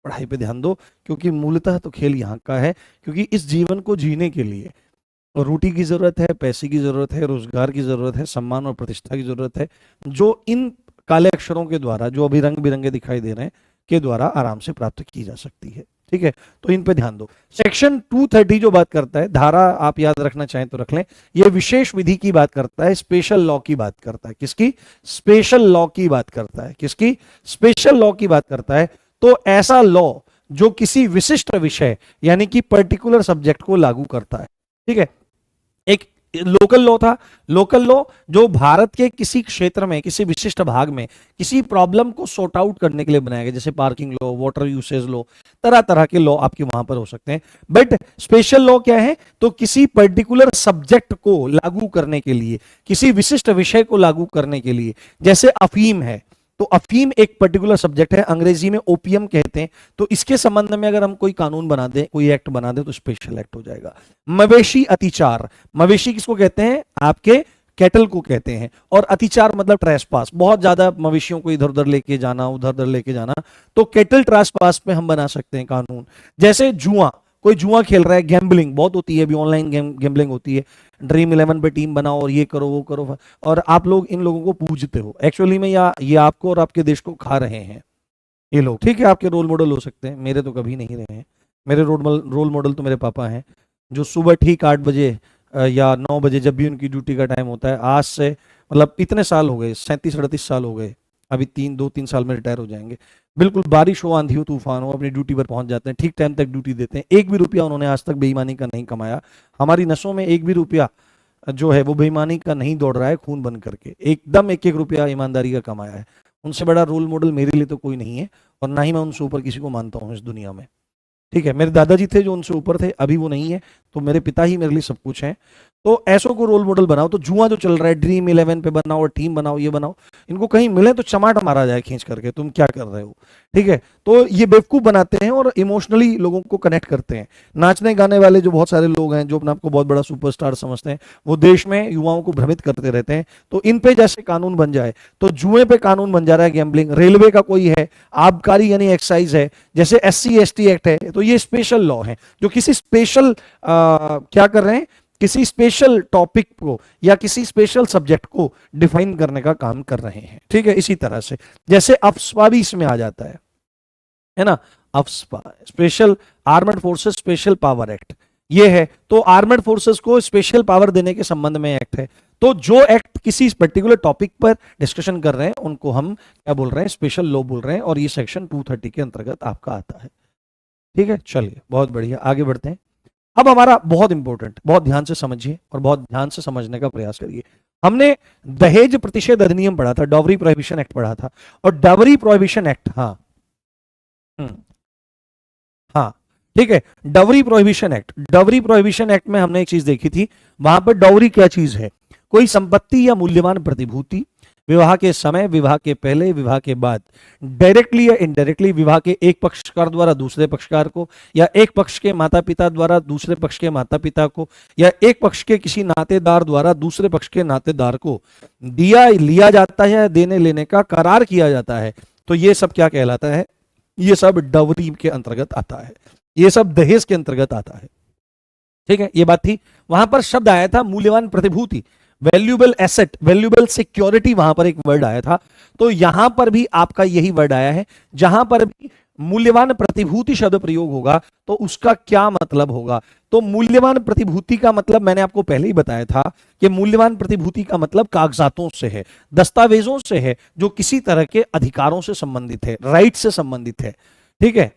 पढ़ाई पे ध्यान दो, क्योंकि मूलतः तो खेल यहाँ का है। क्योंकि इस जीवन को जीने के लिए रोटी की ज़रूरत है, पैसे की ज़रूरत है, रोजगार की ज़रूरत है, सम्मान और प्रतिष्ठा की ज़रूरत है, जो इन काले अक्षरों के द्वारा, जो अभी रंग बिरंगे दिखाई दे रहे हैं, के द्वारा आराम से प्राप्त की जा सकती है। ठीक है, तो इन पे ध्यान दो। सेक्शन 230 जो बात करता है, धारा आप याद रखना चाहें तो रख लें, ये विशेष विधि की बात करता है, स्पेशल लॉ की बात करता है। किसकी? स्पेशल लॉ की बात करता है। किसकी? स्पेशल लॉ की बात करता है। तो ऐसा लॉ जो किसी विशिष्ट विषय, यानी कि पर्टिकुलर सब्जेक्ट को लागू करता है। ठीक है, एक लोकल लॉ था। लोकल लॉ जो भारत के किसी क्षेत्र में, किसी विशिष्ट भाग में किसी प्रॉब्लम को सॉर्ट आउट करने के लिए बनाया गया, जैसे parking law, water usage law, तरह तरह के लॉ आपके वहां पर हो सकते हैं। बट स्पेशल लॉ क्या है, तो किसी पर्टिकुलर सब्जेक्ट को लागू करने के लिए, किसी विशिष्ट विषय को लागू करने के लिए, जैसे अफीम है, तो अफीम एक पर्टिकुलर सब्जेक्ट है, अंग्रेजी में ओपियम कहते हैं, तो इसके संबंध में अगर हम कोई कानून बना दें, कोई एक्ट बना दें, तो स्पेशल एक्ट हो जाएगा। मवेशी अतिचार, मवेशी किसको कहते हैं, आपके कैटल को कहते हैं, और अतिचार मतलब ट्रेसपास, बहुत ज्यादा मवेशियों को इधर उधर लेके जाना, उधर उधर लेके जाना, तो कैटल ट्रेसपास पे हम बना सकते हैं कानून। जैसे जुआ, कोई जुआ खेल रहा है, गैम्बलिंग बहुत होती है अभी, ऑनलाइन गैम्बलिंग होती है, ड्रीम 11 पे टीम बनाओ और ये करो वो करो, और आप लोग इन लोगों को पूजते हो, एक्चुअली में या ये आपको और आपके देश को खा रहे हैं ये लोग। ठीक है, आपके रोल मॉडल हो सकते हैं, मेरे तो कभी नहीं रहे हैं। मेरे रोल मॉडल तो मेरे पापा हैं, जो सुबह ठीक 8 बजे या 9 बजे जब भी उनकी ड्यूटी का टाइम होता है, आज से मतलब इतने साल हो गए, 37-38 साल हो गए, अभी 2-3 साल में रिटायर हो जाएंगे, बिल्कुल बारिश हो, आंधी हो, तूफान हो, अपनी ड्यूटी पर पहुंच जाते हैं, ठीक टाइम तक ड्यूटी देते हैं। एक भी रुपया उन्होंने आज तक बेईमानी का नहीं कमाया। हमारी नसों में एक भी रुपया जो है वो बेईमानी का नहीं दौड़ रहा है, खून बन करके एकदम एक एक रुपया ईमानदारी का कमाया है। उनसे बड़ा रोल मॉडल मेरे लिए तो कोई नहीं है, और ना ही मैं उनसे ऊपर किसी को मानता हूँ इस दुनिया में। ठीक है, मेरे दादाजी थे जो उनसे ऊपर थे, अभी वो नहीं है, तो मेरे पिता ही मेरे लिए सब कुछ हैं। तो ऐसों को रोल मॉडल बनाओ। तो जुआ जो चल रहा है, ड्रीम 11 पे बनाओ और टीम बनाओ, ये बनाओ, इनको कहीं मिले तो चमाट मारा जाए खींच करके, तुम क्या कर रहे हो। ठीक है, तो ये बेवकूफ बनाते हैं और इमोशनली लोगों को कनेक्ट करते हैं। नाचने गाने वाले जो बहुत सारे लोग हैं, जो अपने आपको बहुत बड़ा सुपरस्टार समझते हैं, वो देश में युवाओं को भ्रमित करते रहते हैं। तो इन पे जैसे कानून बन जाए, तो जुए पे कानून बन जा रहा है, गैम्बलिंग, रेलवे का कोई है, आबकारी यानी एक्साइज है, जैसे SC/ST एक्ट है, तो ये स्पेशल लॉ है जो किसी स्पेशल क्या कर रहे हैं, किसी स्पेशल टॉपिक को या किसी स्पेशल सब्जेक्ट को डिफाइन करने का काम कर रहे हैं। ठीक है, इसी तरह से जैसे अफस्पा भी इसमें आ जाता है ना, AFSPA special armed forces special power act, ये है। तो आर्मड फोर्सेस को स्पेशल पावर देने के संबंध में एक्ट है। तो जो एक्ट किसी पर्टिकुलर टॉपिक पर डिस्कशन कर रहे हैं, उनको हम क्या बोल रहे हैं, स्पेशल लॉ बोल रहे हैं, और ये सेक्शन 230 के अंतर्गत आपका आता है। ठीक है, चलिए बहुत बढ़िया, आगे बढ़ते हैं। अब हमारा बहुत इंपॉर्टेंट, बहुत ध्यान से समझिए और बहुत ध्यान से समझने का प्रयास करिए। हमने दहेज प्रतिषेध अधिनियम पढ़ा था, डावरी प्रोहिबिशन एक्ट पढ़ा था, और डावरी प्रोहिबिशन एक्ट, हाँ हाँ ठीक है, dowry prohibition act, dowry prohibition act में हमने एक चीज देखी थी, वहां पर डावरी क्या चीज है, कोई संपत्ति या मूल्यवान प्रतिभूति विवाह के समय, विवाह के पहले, विवाह के बाद, डायरेक्टली या इनडायरेक्टली विवाह के एक पक्षकार द्वारा दूसरे पक्षकार को, या एक पक्ष के माता पिता द्वारा दूसरे पक्ष के माता पिता को, या एक पक्ष के किसी नातेदार द्वारा दूसरे पक्ष के नातेदार को दिया लिया जाता है, देने लेने का करार किया जाता है, तो ये सब क्या कहलाता है, ये सब डावरी के अंतर्गत आता है, ये सब दहेज के अंतर्गत आता है। ठीक है, ये बात थी। वहां पर शब्द आया था मूल्यवान प्रतिभूति, वैल्यूएबल एसेट, वैल्यूएबल सिक्योरिटी, वहां पर एक वर्ड आया था। तो यहां पर भी आपका यही वर्ड आया है, जहां पर भी मूल्यवान प्रतिभूति शब्द प्रयोग होगा तो उसका क्या मतलब होगा। तो मूल्यवान प्रतिभूति का मतलब मैंने आपको पहले ही बताया था कि मूल्यवान प्रतिभूति का मतलब कागजातों से है, दस्तावेजों से है, जो किसी तरह के अधिकारों से संबंधित है, राइट से संबंधित है। ठीक है,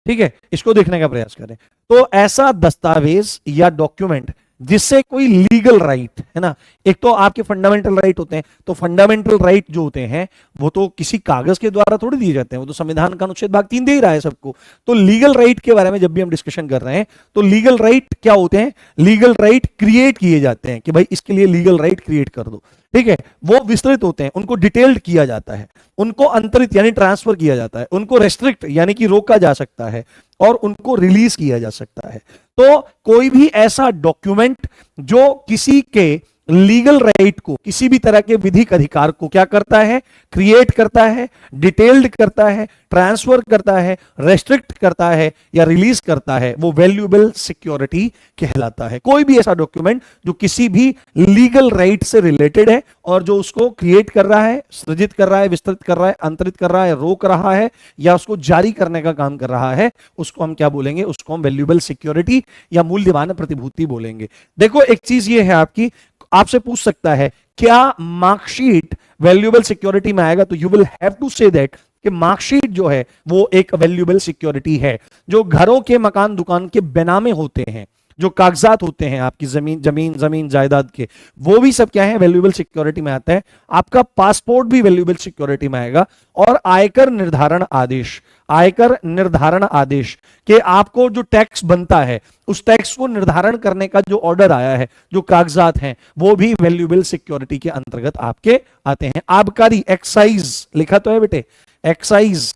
ठीक है, इसको देखने का प्रयास करें। तो ऐसा दस्तावेज या डॉक्यूमेंट जिससे कोई लीगल राइट है ना, एक तो आपके फंडामेंटल राइट होते हैं, तो फंडामेंटल राइट जो होते हैं वो तो किसी कागज के द्वारा थोड़ी दिए जाते हैं, वो तो संविधान का अनुच्छेद भाग 3 दे ही रहा है सबको। तो लीगल राइट के बारे में जब भी हम डिस्कशन कर रहे हैं, तो लीगल राइट क्या होते हैं, लीगल राइट क्रिएट किए जाते हैं कि भाई इसके लिए लीगल राइट क्रिएट कर दो। ठीक है, वो विस्तृत होते हैं, उनको डिटेल्ड किया जाता है, उनको अंतरित यानी ट्रांसफर किया जाता है, उनको रेस्ट्रिक्ट यानी कि रोका जा सकता है, और उनको रिलीज किया जा सकता है। तो कोई भी ऐसा डॉक्यूमेंट जो किसी के लीगल राइट को, किसी भी तरह के विधिक अधिकार को क्या करता है, क्रिएट करता है, डिटेल्ड करता है, ट्रांसफर करता है, रेस्ट्रिक्ट करता है या रिलीज करता है, वो वैल्यूएबल सिक्योरिटी कहलाता है। कोई भी ऐसा डॉक्यूमेंट जो किसी भी लीगल राइट से रिलेटेड है और जो उसको क्रिएट कर रहा है, सृजित कर रहा है, विस्तृत कर रहा है, अंतरित कर रहा है, रोक रहा है या उसको जारी करने का काम कर रहा है, उसको हम क्या बोलेंगे, उसको हम वैल्यूएबल सिक्योरिटी या मूल्यवान प्रतिभूति बोलेंगे। देखो एक चीज ये है आपकी, आपसे पूछ सकता है क्या मार्कशीट वैल्यूएबल सिक्योरिटी में आएगा, तो you will have to say that कि मार्कशीट जो है वो एक वैल्यूएबल सिक्योरिटी है। जो घरों के, मकान दुकान के बेनामे होते हैं, जो कागजात होते हैं आपकी जमीन जायदाद के, वो भी सब क्या है, वैल्यूएबल सिक्योरिटी में आता है। आपका पासपोर्ट भी वैल्यूएबल सिक्योरिटी में आएगा। और आयकर निर्धारण आदेश, आयकर निर्धारण आदेश के आपको जो टैक्स बनता है उस टैक्स को निर्धारण करने का जो ऑर्डर आया है, जो कागजात हैं, वो भी वैल्यूएबल सिक्योरिटी के अंतर्गत आपके आते हैं। आबकारी, एक्साइज लिखा तो है बेटे, एक्साइज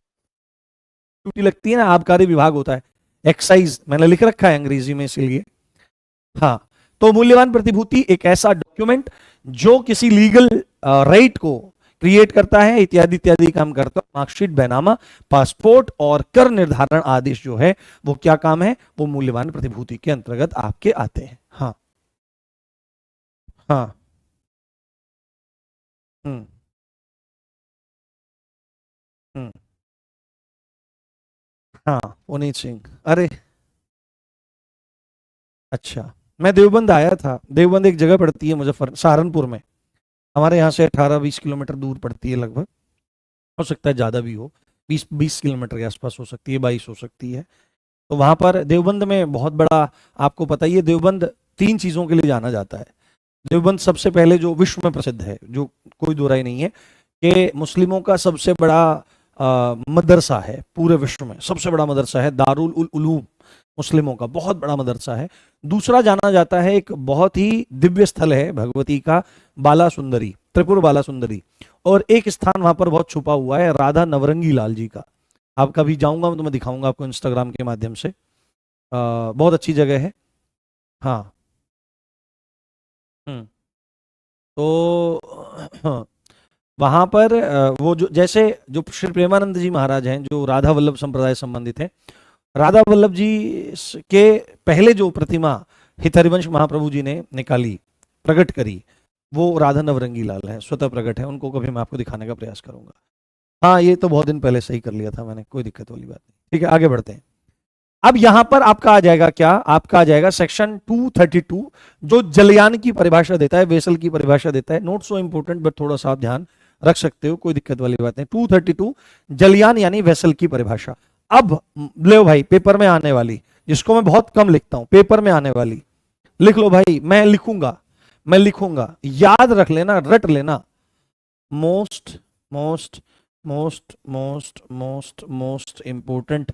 ड्यूटी लगती है ना, आबकारी विभाग होता है, एक्साइज मैंने लिख रखा है अंग्रेजी में इसलिए। हाँ, तो मूल्यवान प्रतिभूति एक ऐसा डॉक्यूमेंट जो किसी लीगल राइट को क्रिएट करता है, इत्यादि इत्यादि काम करता है। मार्कशीट, बैनामा, पासपोर्ट और कर निर्धारण आदेश जो है वो क्या काम है, वो मूल्यवान प्रतिभूति के अंतर्गत आपके आते हैं। हाँ हाँ। हम्म हम्म। हाँ, पुनीत सिंह, अरे अच्छा, मैं देवबंद आया था। देवबंद एक जगह पड़ती है मुजफ्फर, सहारनपुर में, हमारे यहाँ से 18-20 किलोमीटर दूर पड़ती है लगभग, हो सकता है ज़्यादा भी हो, 20 किलोमीटर के आसपास हो सकती है, 22 हो सकती है। तो वहाँ पर देवबंद में बहुत बड़ा, आपको पता ही है, देवबंद 3 चीज़ों के लिए जाना जाता है। देवबंद सबसे पहले जो विश्व में प्रसिद्ध है, जो कोई दो राय नहीं है, कि मुस्लिमों का सबसे बड़ा मदरसा है, पूरे विश्व में सबसे बड़ा मदरसा है, दारुल उल उलूम, मुस्लिमों का बहुत बड़ा मदरसा है। दूसरा जाना जाता है, एक बहुत ही दिव्य स्थल है भगवती का, बाला सुंदरी, त्रिपुर बाला सुंदरी। और एक स्थान वहां पर बहुत छुपा हुआ है, राधा नवरंगी लाल जी का। आप कभी जाऊंगा तो मैं दिखाऊंगा आपको इंस्टाग्राम के माध्यम से, बहुत अच्छी जगह है। हाँ। हम्म। तो वहां पर वो जो, जैसे जो श्री प्रेमानंद जी महाराज हैं, जो राधा वल्लभ संप्रदाय संबंधित हैं, राधा वल्लभ जी के पहले जो प्रतिमा हितहरिवंश महाप्रभु जी ने निकाली, प्रकट करी, वो राधा नवरंगी लाल है, स्वतः प्रकट है। उनको कभी मैं आपको दिखाने का प्रयास करूंगा। हाँ, ये तो बहुत दिन पहले सही कर लिया था मैंने, कोई दिक्कत वाली बात नहीं। ठीक है, आगे बढ़ते हैं। अब यहां पर आपका आ जाएगा क्या, आपका आ जाएगा सेक्शन 232, जो जलयान की परिभाषा देता है, वेसल की परिभाषा देता है। नोट सो इंपोर्टेंट, बट थोड़ा सा आप ध्यान रख सकते हो, कोई दिक्कत वाली बात नहीं। 232 जलयान यानी वेसल की परिभाषा। अब ले भाई, पेपर में आने वाली, जिसको मैं बहुत कम लिखता हूं, पेपर में आने वाली लिख लो भाई, मैं लिखूंगा, याद रख लेना, रट लेना। Most most most most most most important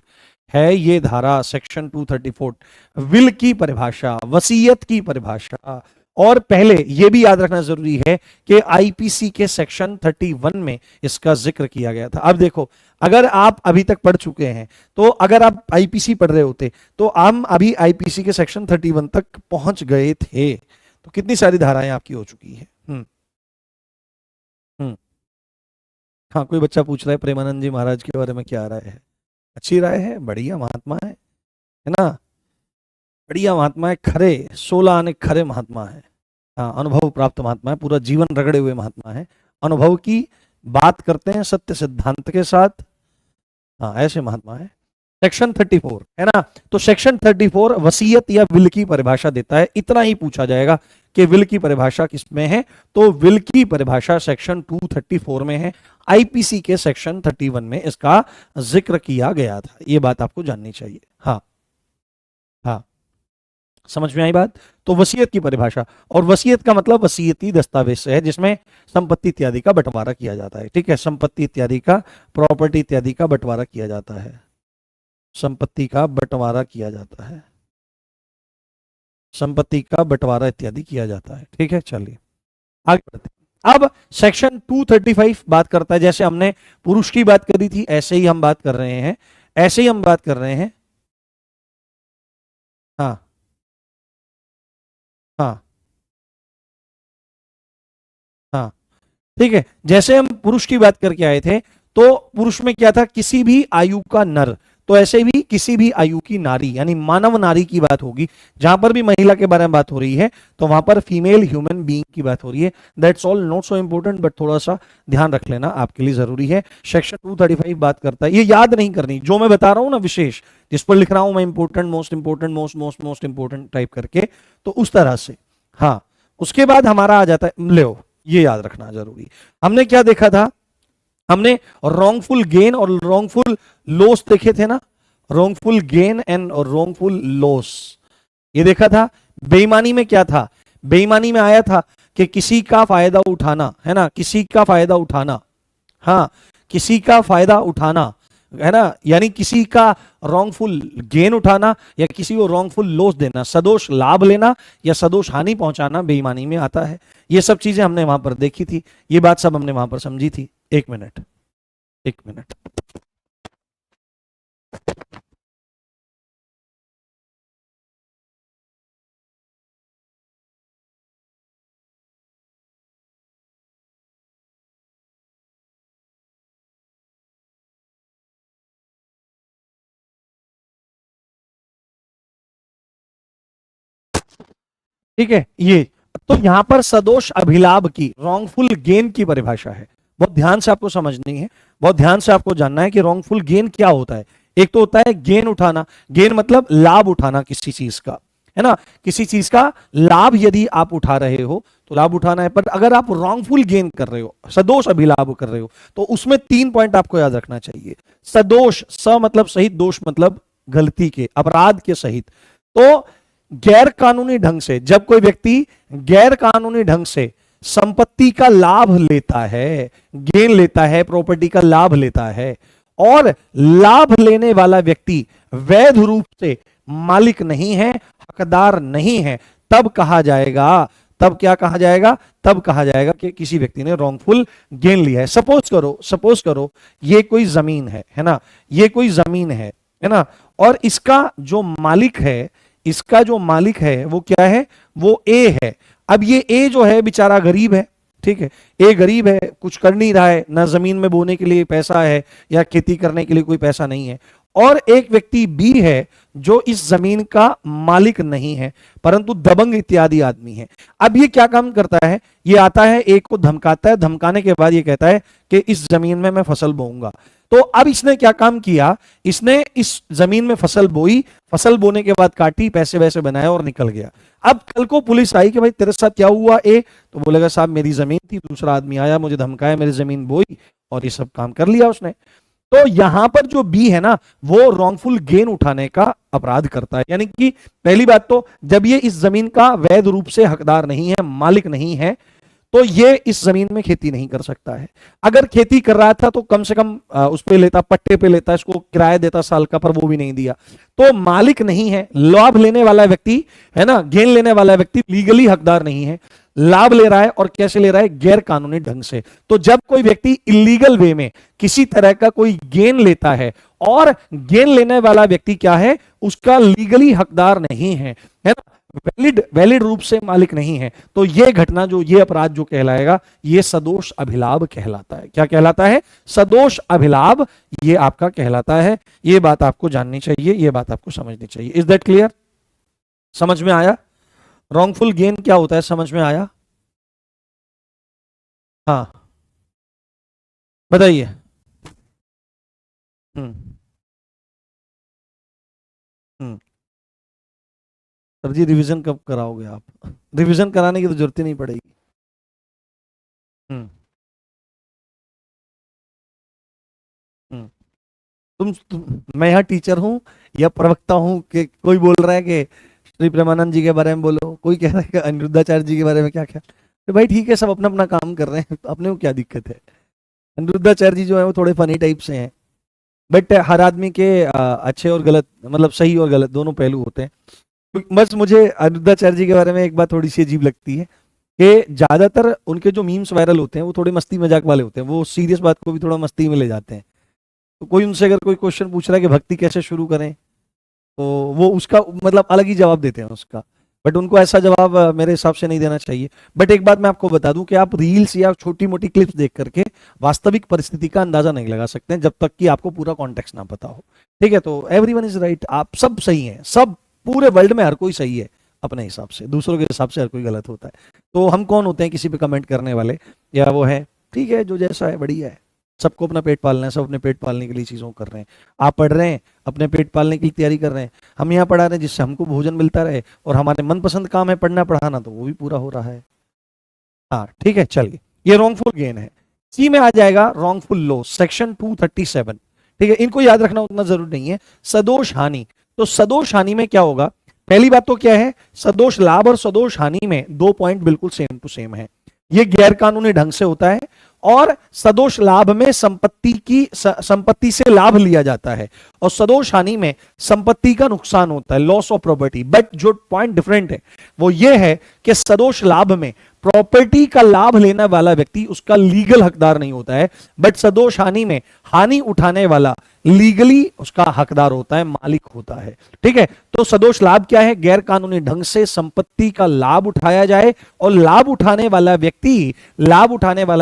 है ये धारा, सेक्शन 234, विल की परिभाषा, वसीयत की परिभाषा। और पहले ये भी याद रखना जरूरी है कि आईपीसी के सेक्शन 31 में इसका जिक्र किया गया था। अब देखो, अगर आप अभी तक पढ़ चुके हैं, तो अगर आप आईपीसी पढ़ रहे होते तो हम अभी आईपीसी के सेक्शन 31 तक पहुंच गए थे। तो कितनी सारी धाराएं आपकी हो चुकी है। हम्म। हाँ, कोई बच्चा पूछ रहा है प्रेमानंद जी महाराज के बारे में क्या राय है। अच्छी राय है, बढ़िया महात्मा है ना, बढ़िया महात्मा है, खरे 16 आने खरे महात्मा है। हाँ, अनुभव प्राप्त महात्मा है, पूरा जीवन रगड़े हुए महात्मा है, अनुभव की बात करते हैं सत्य सिद्धांत के साथ। हाँ, ऐसे महात्मा है। सेक्शन 34 है ना, तो सेक्शन 34 वसीयत या विल की परिभाषा देता है। इतना ही पूछा जाएगा कि विल की परिभाषा किसमें है, तो विल की परिभाषा सेक्शन 234 में है। आईपीसी के सेक्शन 31 में इसका जिक्र किया गया था, ये बात आपको जाननी चाहिए। हाँ हाँ, समझ में आई बात। तो वसीयत की परिभाषा, और वसीयत का मतलब वसीयती दस्तावेज से है, जिसमें संपत्ति इत्यादि का बंटवारा किया जाता है। ठीक है, संपत्ति इत्यादि का, प्रॉपर्टी इत्यादि का बंटवारा किया जाता है, संपत्ति का बंटवारा किया जाता है, संपत्ति का बंटवारा इत्यादि किया जाता है। ठीक है, चलिए आगे बढ़ते हैं। अब सेक्शन 235 बात करता है, जैसे हमने पुरुष की बात करी थी, ऐसे ही हम बात कर रहे हैं, ऐसे ही हम बात कर रहे हैं। हाँ हाँ हाँ, ठीक है, जैसे हम पुरुष की बात करके आए थे, तो पुरुष में क्या था, किसी भी आयु का नर, तो ऐसे भी किसी भी आयु की नारी, यानी मानव नारी की बात होगी। जहां पर भी महिला के बारे में बात हो रही है, तो वहां पर फीमेल ह्यूमन बीइंग की बात हो रही है। That's all, not so important, but थोड़ा सा ध्यान रख लेना, आपके लिए जरूरी है। सेक्शन 235 बात करता है, ये याद नहीं करनी, जो मैं बता रहा हूं ना विशेष, जिस पर लिख रहा हूं मैं important, most important, most most most important type करके, तो उस तरह से। हाँ, उसके बाद हमारा आ जाता है, लो ये याद रखना जरूरी। हमने क्या देखा था, हमने रॉन्गफुल गेन और रॉन्गफुल लॉस देखे थे ना, wrongful gain and wrongful loss, ये देखा था। बेईमानी में क्या था, बेईमानी में आया था कि किसी का फायदा उठाना, है ना, किसी का फायदा उठाना, हाँ, किसी का फायदा उठाना, है ना, यानी किसी का रॉन्गफुल गेन उठाना या किसी को रॉन्गफुल लॉस देना, सदोष लाभ लेना या सदोष हानि पहुंचाना बेईमानी में आता है। ये सब चीजें हमने वहां पर देखी थी, ये बात सब हमने वहां पर समझी थी। एक मिनट, एक मिनट। ठीक है, ये तो यहां पर सदोष अभिलाभ की, रॉन्गफुल गेन की परिभाषा है, बहुत ध्यान से आपको समझनी है, बहुत ध्यान से आपको जानना है कि रॉन्गफुल गेन क्या होता है। एक तो होता है गेन उठाना, गेन मतलब लाभ उठाना किसी चीज का, है ना, किसी चीज का लाभ यदि आप उठा रहे हो तो लाभ उठाना है। पर अगर आप रॉन्गफुल गेन कर रहे हो, सदोष अभिलाभ कर रहे हो, तो उसमें 3 पॉइंट आपको याद रखना चाहिए। सदोष, स मतलब सहित, दोष मतलब गलती के, अपराध के सहित। तो गैर कानूनी ढंग से, जब कोई व्यक्ति गैर कानूनी ढंग से संपत्ति का लाभ लेता है, गेन लेता है, प्रॉपर्टी का लाभ लेता है, और लाभ लेने वाला व्यक्ति वैध रूप से मालिक नहीं है, हकदार नहीं है, तब कहा जाएगा, तब क्या कहा जाएगा, तब कहा जाएगा कि किसी व्यक्ति ने रॉन्गफुल गेन लिया है। सपोज करो ये कोई जमीन है ना, ये कोई जमीन है ना, और इसका जो मालिक है, इसका जो मालिक है वो क्या है, वो ए है। अब ये ए जो है बेचारा गरीब है, ठीक है, ए गरीब है, कुछ कर नहीं रहा है, ना जमीन में बोने के लिए पैसा है या खेती करने के लिए कोई पैसा नहीं है। और एक व्यक्ति बी है जो इस जमीन का मालिक नहीं है परंतु दबंग इत्यादि आदमी है। अब ये क्या काम करता है, ये आता है एक को धमकाता है, धमकाने के बाद ये कहता है कि इस जमीन में मैं फसल बोऊंगा। तो अब इसने क्या काम किया, इसने इस जमीन में फसल बोई, फसल बोने के बाद काटी, पैसे वैसे बनाए और निकल गया। अब कल को पुलिस आई कि भाई तेरे साथ क्या हुआ ए, तो बोलेगा साहब मेरी जमीन थी, दूसरा आदमी आया मुझे धमकाया, मेरी जमीन बोई और ये सब काम कर लिया उसने। तो यहां पर जो बी है ना, वो रॉन्गफुल गेन उठाने का अपराध करता है। यानी कि पहली बात तो जब ये इस जमीन का वैध रूप से हकदार नहीं है, मालिक नहीं है, तो ये इस जमीन में खेती नहीं कर सकता है। अगर खेती कर रहा था तो कम से कम उस पे लेता, पट्टे पे लेता, इसको किराया देता साल का, पर वो भी नहीं दिया। तो मालिक नहीं है, लाभ लेने वाला व्यक्ति है ना, गेन लेने वाला व्यक्ति लीगली हकदार नहीं है, लाभ ले रहा है, और कैसे ले रहा है, गैर कानूनी ढंग से। तो जब कोई व्यक्ति इलीगल वे में किसी तरह का कोई गेन लेता है और गेन लेने वाला व्यक्ति क्या है, उसका लीगली हकदार नहीं है ना, वैलिड रूप से मालिक नहीं है, तो यह घटना जो, ये अपराध जो कहलाएगा, ये सदोष अभिलाभ कहलाता है। क्या कहलाता है, सदोष अभिलाभ, ये आपका कहलाता है। ये बात आपको जाननी चाहिए, ये बात आपको समझनी चाहिए। इज दैट क्लियर, समझ में आया? रॉन्गफुल गेन क्या होता है, समझ में आया? हाँ बताइए। हम्म हम्म सर जी रिवीजन कब कराओगे आप? रिवीजन कराने की तो जरूरत ही नहीं पड़ेगी। हम्म हम्म मैं यहाँ टीचर हूँ या प्रवक्ता हूँ कि कोई बोल रहा है कि श्री प्रेमानंद जी के बारे में बोलो, कोई कह रहा है कि अनिरुद्धाचार्य जी के बारे में क्या क्या, तो भाई ठीक है, सब अपना अपना काम कर रहे हैं, तो अपने को क्या दिक्कत है। अनिरुद्धाचार्य जी जो है वो थोड़े फनी टाइप से हैं, बट हर आदमी के अच्छे और गलत, मतलब सही और गलत दोनों पहलू होते हैं। बस मुझे अनिरुद्धाचार्य जी के बारे में एक बात थोड़ी सी अजीब लगती है कि ज्यादातर उनके जो मीम्स वायरल होते हैं वो थोड़े मस्ती मजाक वाले होते हैं, वो सीरियस बात को भी थोड़ा मस्ती में ले जाते हैं। तो कोई उनसे अगर कोई क्वेश्चन पूछ रहा है कि भक्ति कैसे शुरू करें, तो वो उसका मतलब अलग ही जवाब देते हैं उसका, बट उनको ऐसा जवाब मेरे हिसाब से नहीं देना चाहिए। बट एक बात मैं आपको बता दूं कि आप रील्स या छोटी मोटी क्लिप्स देख करके वास्तविक परिस्थिति का अंदाजा नहीं लगा सकते हैं जब तक कि आपको पूरा कॉन्टेक्स्ट ना पता हो। ठीक है, तो एवरीवन इज राइट, आप सब सही हैं, सब पूरे वर्ल्ड में हर कोई सही है अपने हिसाब से, दूसरों के हिसाब से हर कोई गलत होता है। तो हम कौन होते हैं किसी पे कमेंट करने वाले, या वो है ठीक है, जो जैसा है बढ़िया है, सबको अपना पेट पालना है, सब अपने पेट पालने के लिए चीज़ों कर रहे हैं। आप पढ़ रहे हैं, अपने पेट पालने की तैयारी कर रहे हैं, हम यहाँ पढ़ा रहे हैं जिससे हमको भोजन मिलता रहे, और हमारे मनपसंद काम है पढ़ना पढ़ाना, तो वो भी पूरा हो रहा है। हाँ ठीक है, चलिए, ये रॉन्गफुल गेन है। सी में आ जाएगा रॉन्गफुल लॉस, सेक्शन 237। ठीक है, इनको याद रखना उतना जरूरी नहीं है। सदोष हानि, तो सदोष हानि में क्या होगा, पहली बात तो क्या है, सदोष लाभ और सदोष हानि में 2 पॉइंट बिल्कुल सेम टू सेम है। ये गैर कानूनी ढंग से होता है, और सदोष लाभ में संपत्ति से लाभ लिया जाता है, और सदोष हानि में संपत्ति का नुकसान होता है, लॉस ऑफ प्रॉपर्टी। बट जो पॉइंट डिफरेंट है वो ये है कि सदोष लाभ में प्रॉपर्टी का लाभ लेने वाला व्यक्ति उसका लीगल हकदार नहीं होता है, बट सदोष हानि में हानि उठाने वाला लीगली उसका हकदार होता है, मालिक होता है। ठीक है, तो सदोष लाभ क्या है, गैर कानूनी ढंग से संपत्ति का लाभ उठाया जाए, और लाभ उठाने वाला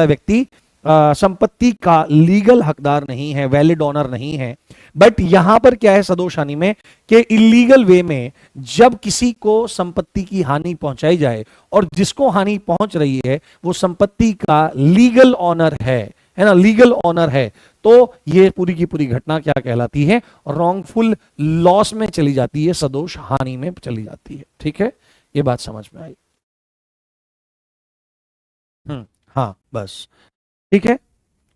व्यक्ति संपत्ति का लीगल हकदार नहीं है, वैलिड ऑनर नहीं है। बट यहां पर क्या है सदोष हानि में, कि इलीगल वे में जब किसी को संपत्ति की हानि पहुंचाई जाए और जिसको हानि पहुंच रही है वो संपत्ति का लीगल ऑनर है ना, लीगल ऑनर है, तो ये पूरी की पूरी घटना क्या कहलाती है, रॉन्गफुल लॉस में चली जाती है, सदोष हानि में चली जाती है। ठीक है, ये बात समझ में आई? हाँ बस, ठीक है,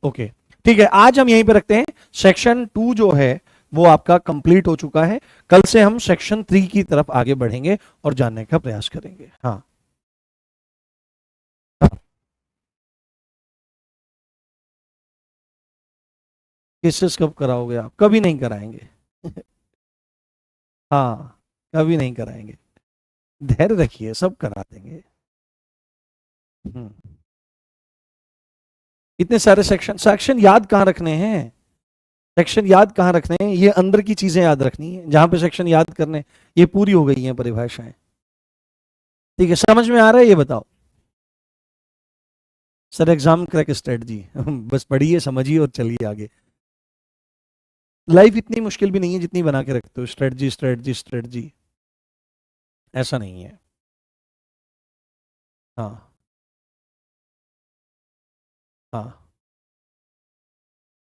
ओके, ठीक है, आज हम यहीं पे रखते हैं। सेक्शन 2 जो है वो आपका कंप्लीट हो चुका है। कल से हम सेक्शन 3 की तरफ आगे बढ़ेंगे और जानने का प्रयास करेंगे। हाँ, केसेस कब कराओगे आप? कभी नहीं कराएंगे। हाँ, कभी नहीं कराएंगे, धैर्य रखिए, सब करा देंगे। हम्म, इतने सारे सेक्शन, सेक्शन याद कहाँ रखने हैं, सेक्शन याद कहाँ रखने हैं, ये अंदर की चीजें याद रखनी है जहां पे सेक्शन याद करने, ये पूरी हो गई हैं परिभाषाएं। ठीक है, समझ में आ रहा है? ये बताओ सर, एग्जाम क्रैक स्ट्रेटजी बस पढ़िए, समझिए और चलिए आगे। लाइफ इतनी मुश्किल भी नहीं है जितनी बना के रखते हो, स्ट्रेटजी स्ट्रेटजी स्ट्रेटजी, ऐसा नहीं है। हाँ, हाँ,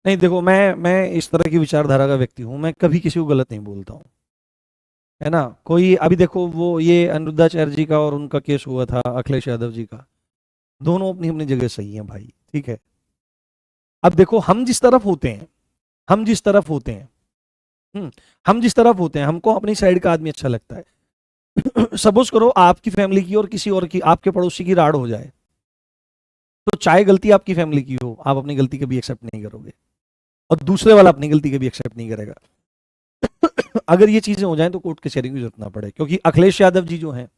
नहीं देखो, मैं इस तरह की विचारधारा का व्यक्ति हूं, मैं कभी किसी को गलत नहीं बोलता हूं, है ना। कोई अभी देखो, वो ये अनिरुद्धाचार्य जी का और उनका केस हुआ था, अखिलेश यादव जी का, दोनों अपनी अपनी जगह सही हैं भाई। ठीक है, अब देखो, हम जिस तरफ होते हैं, हम जिस तरफ होते हैं, हम जिस तरफ होते हैं, हमको अपनी साइड का आदमी अच्छा लगता है। सपोज करो आपकी फैमिली की और किसी और की, आपके पड़ोसी की राड़ हो जाए, तो चाहे गलती आपकी फैमिली की हो, आप अपनी गलती कभी एक्सेप्ट नहीं करोगे, और दूसरे वाला अपनी गलती कभी एक्सेप्ट नहीं करेगा। अगर ये चीजें हो जाएं तो कोर्ट कचहरी की जरूरत ना पड़े, क्योंकि अखिलेश यादव जी जो हैं,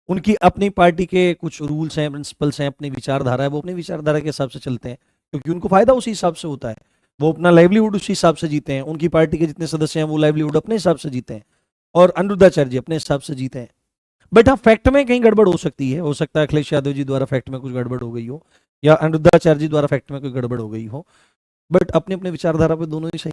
उनकी अपनी पार्टी के कुछ रूल्स हैं, प्रिंसिपल्स हैं, अपनी विचारधारा है, वो अपनी विचारधारा के हिसाब से चलते हैं, क्योंकि उनको फायदा उसी हिसाब से होता है, वो अपना लाइवलीहुड उसी हिसाब से जीते हैं, उनकी पार्टी के जितने सदस्य हैं वो लाइवलीहुड अपने हिसाब से जीते हैं, और अनिरुद्धाचार्य जी अपने हिसाब से जीते हैं। बट हाँ, फैक्ट में कहीं गड़बड़ हो सकती है, हो सकता है अखिलेश यादव जी द्वारा फैक्ट में कुछ गड़बड़ हो गई हो, या अनिरुद्धाचार्य जी द्वारा फैक्ट में कोई गड़बड़ हो गई हो, बट अपने अपने विचारधारा पे दोनों ही सही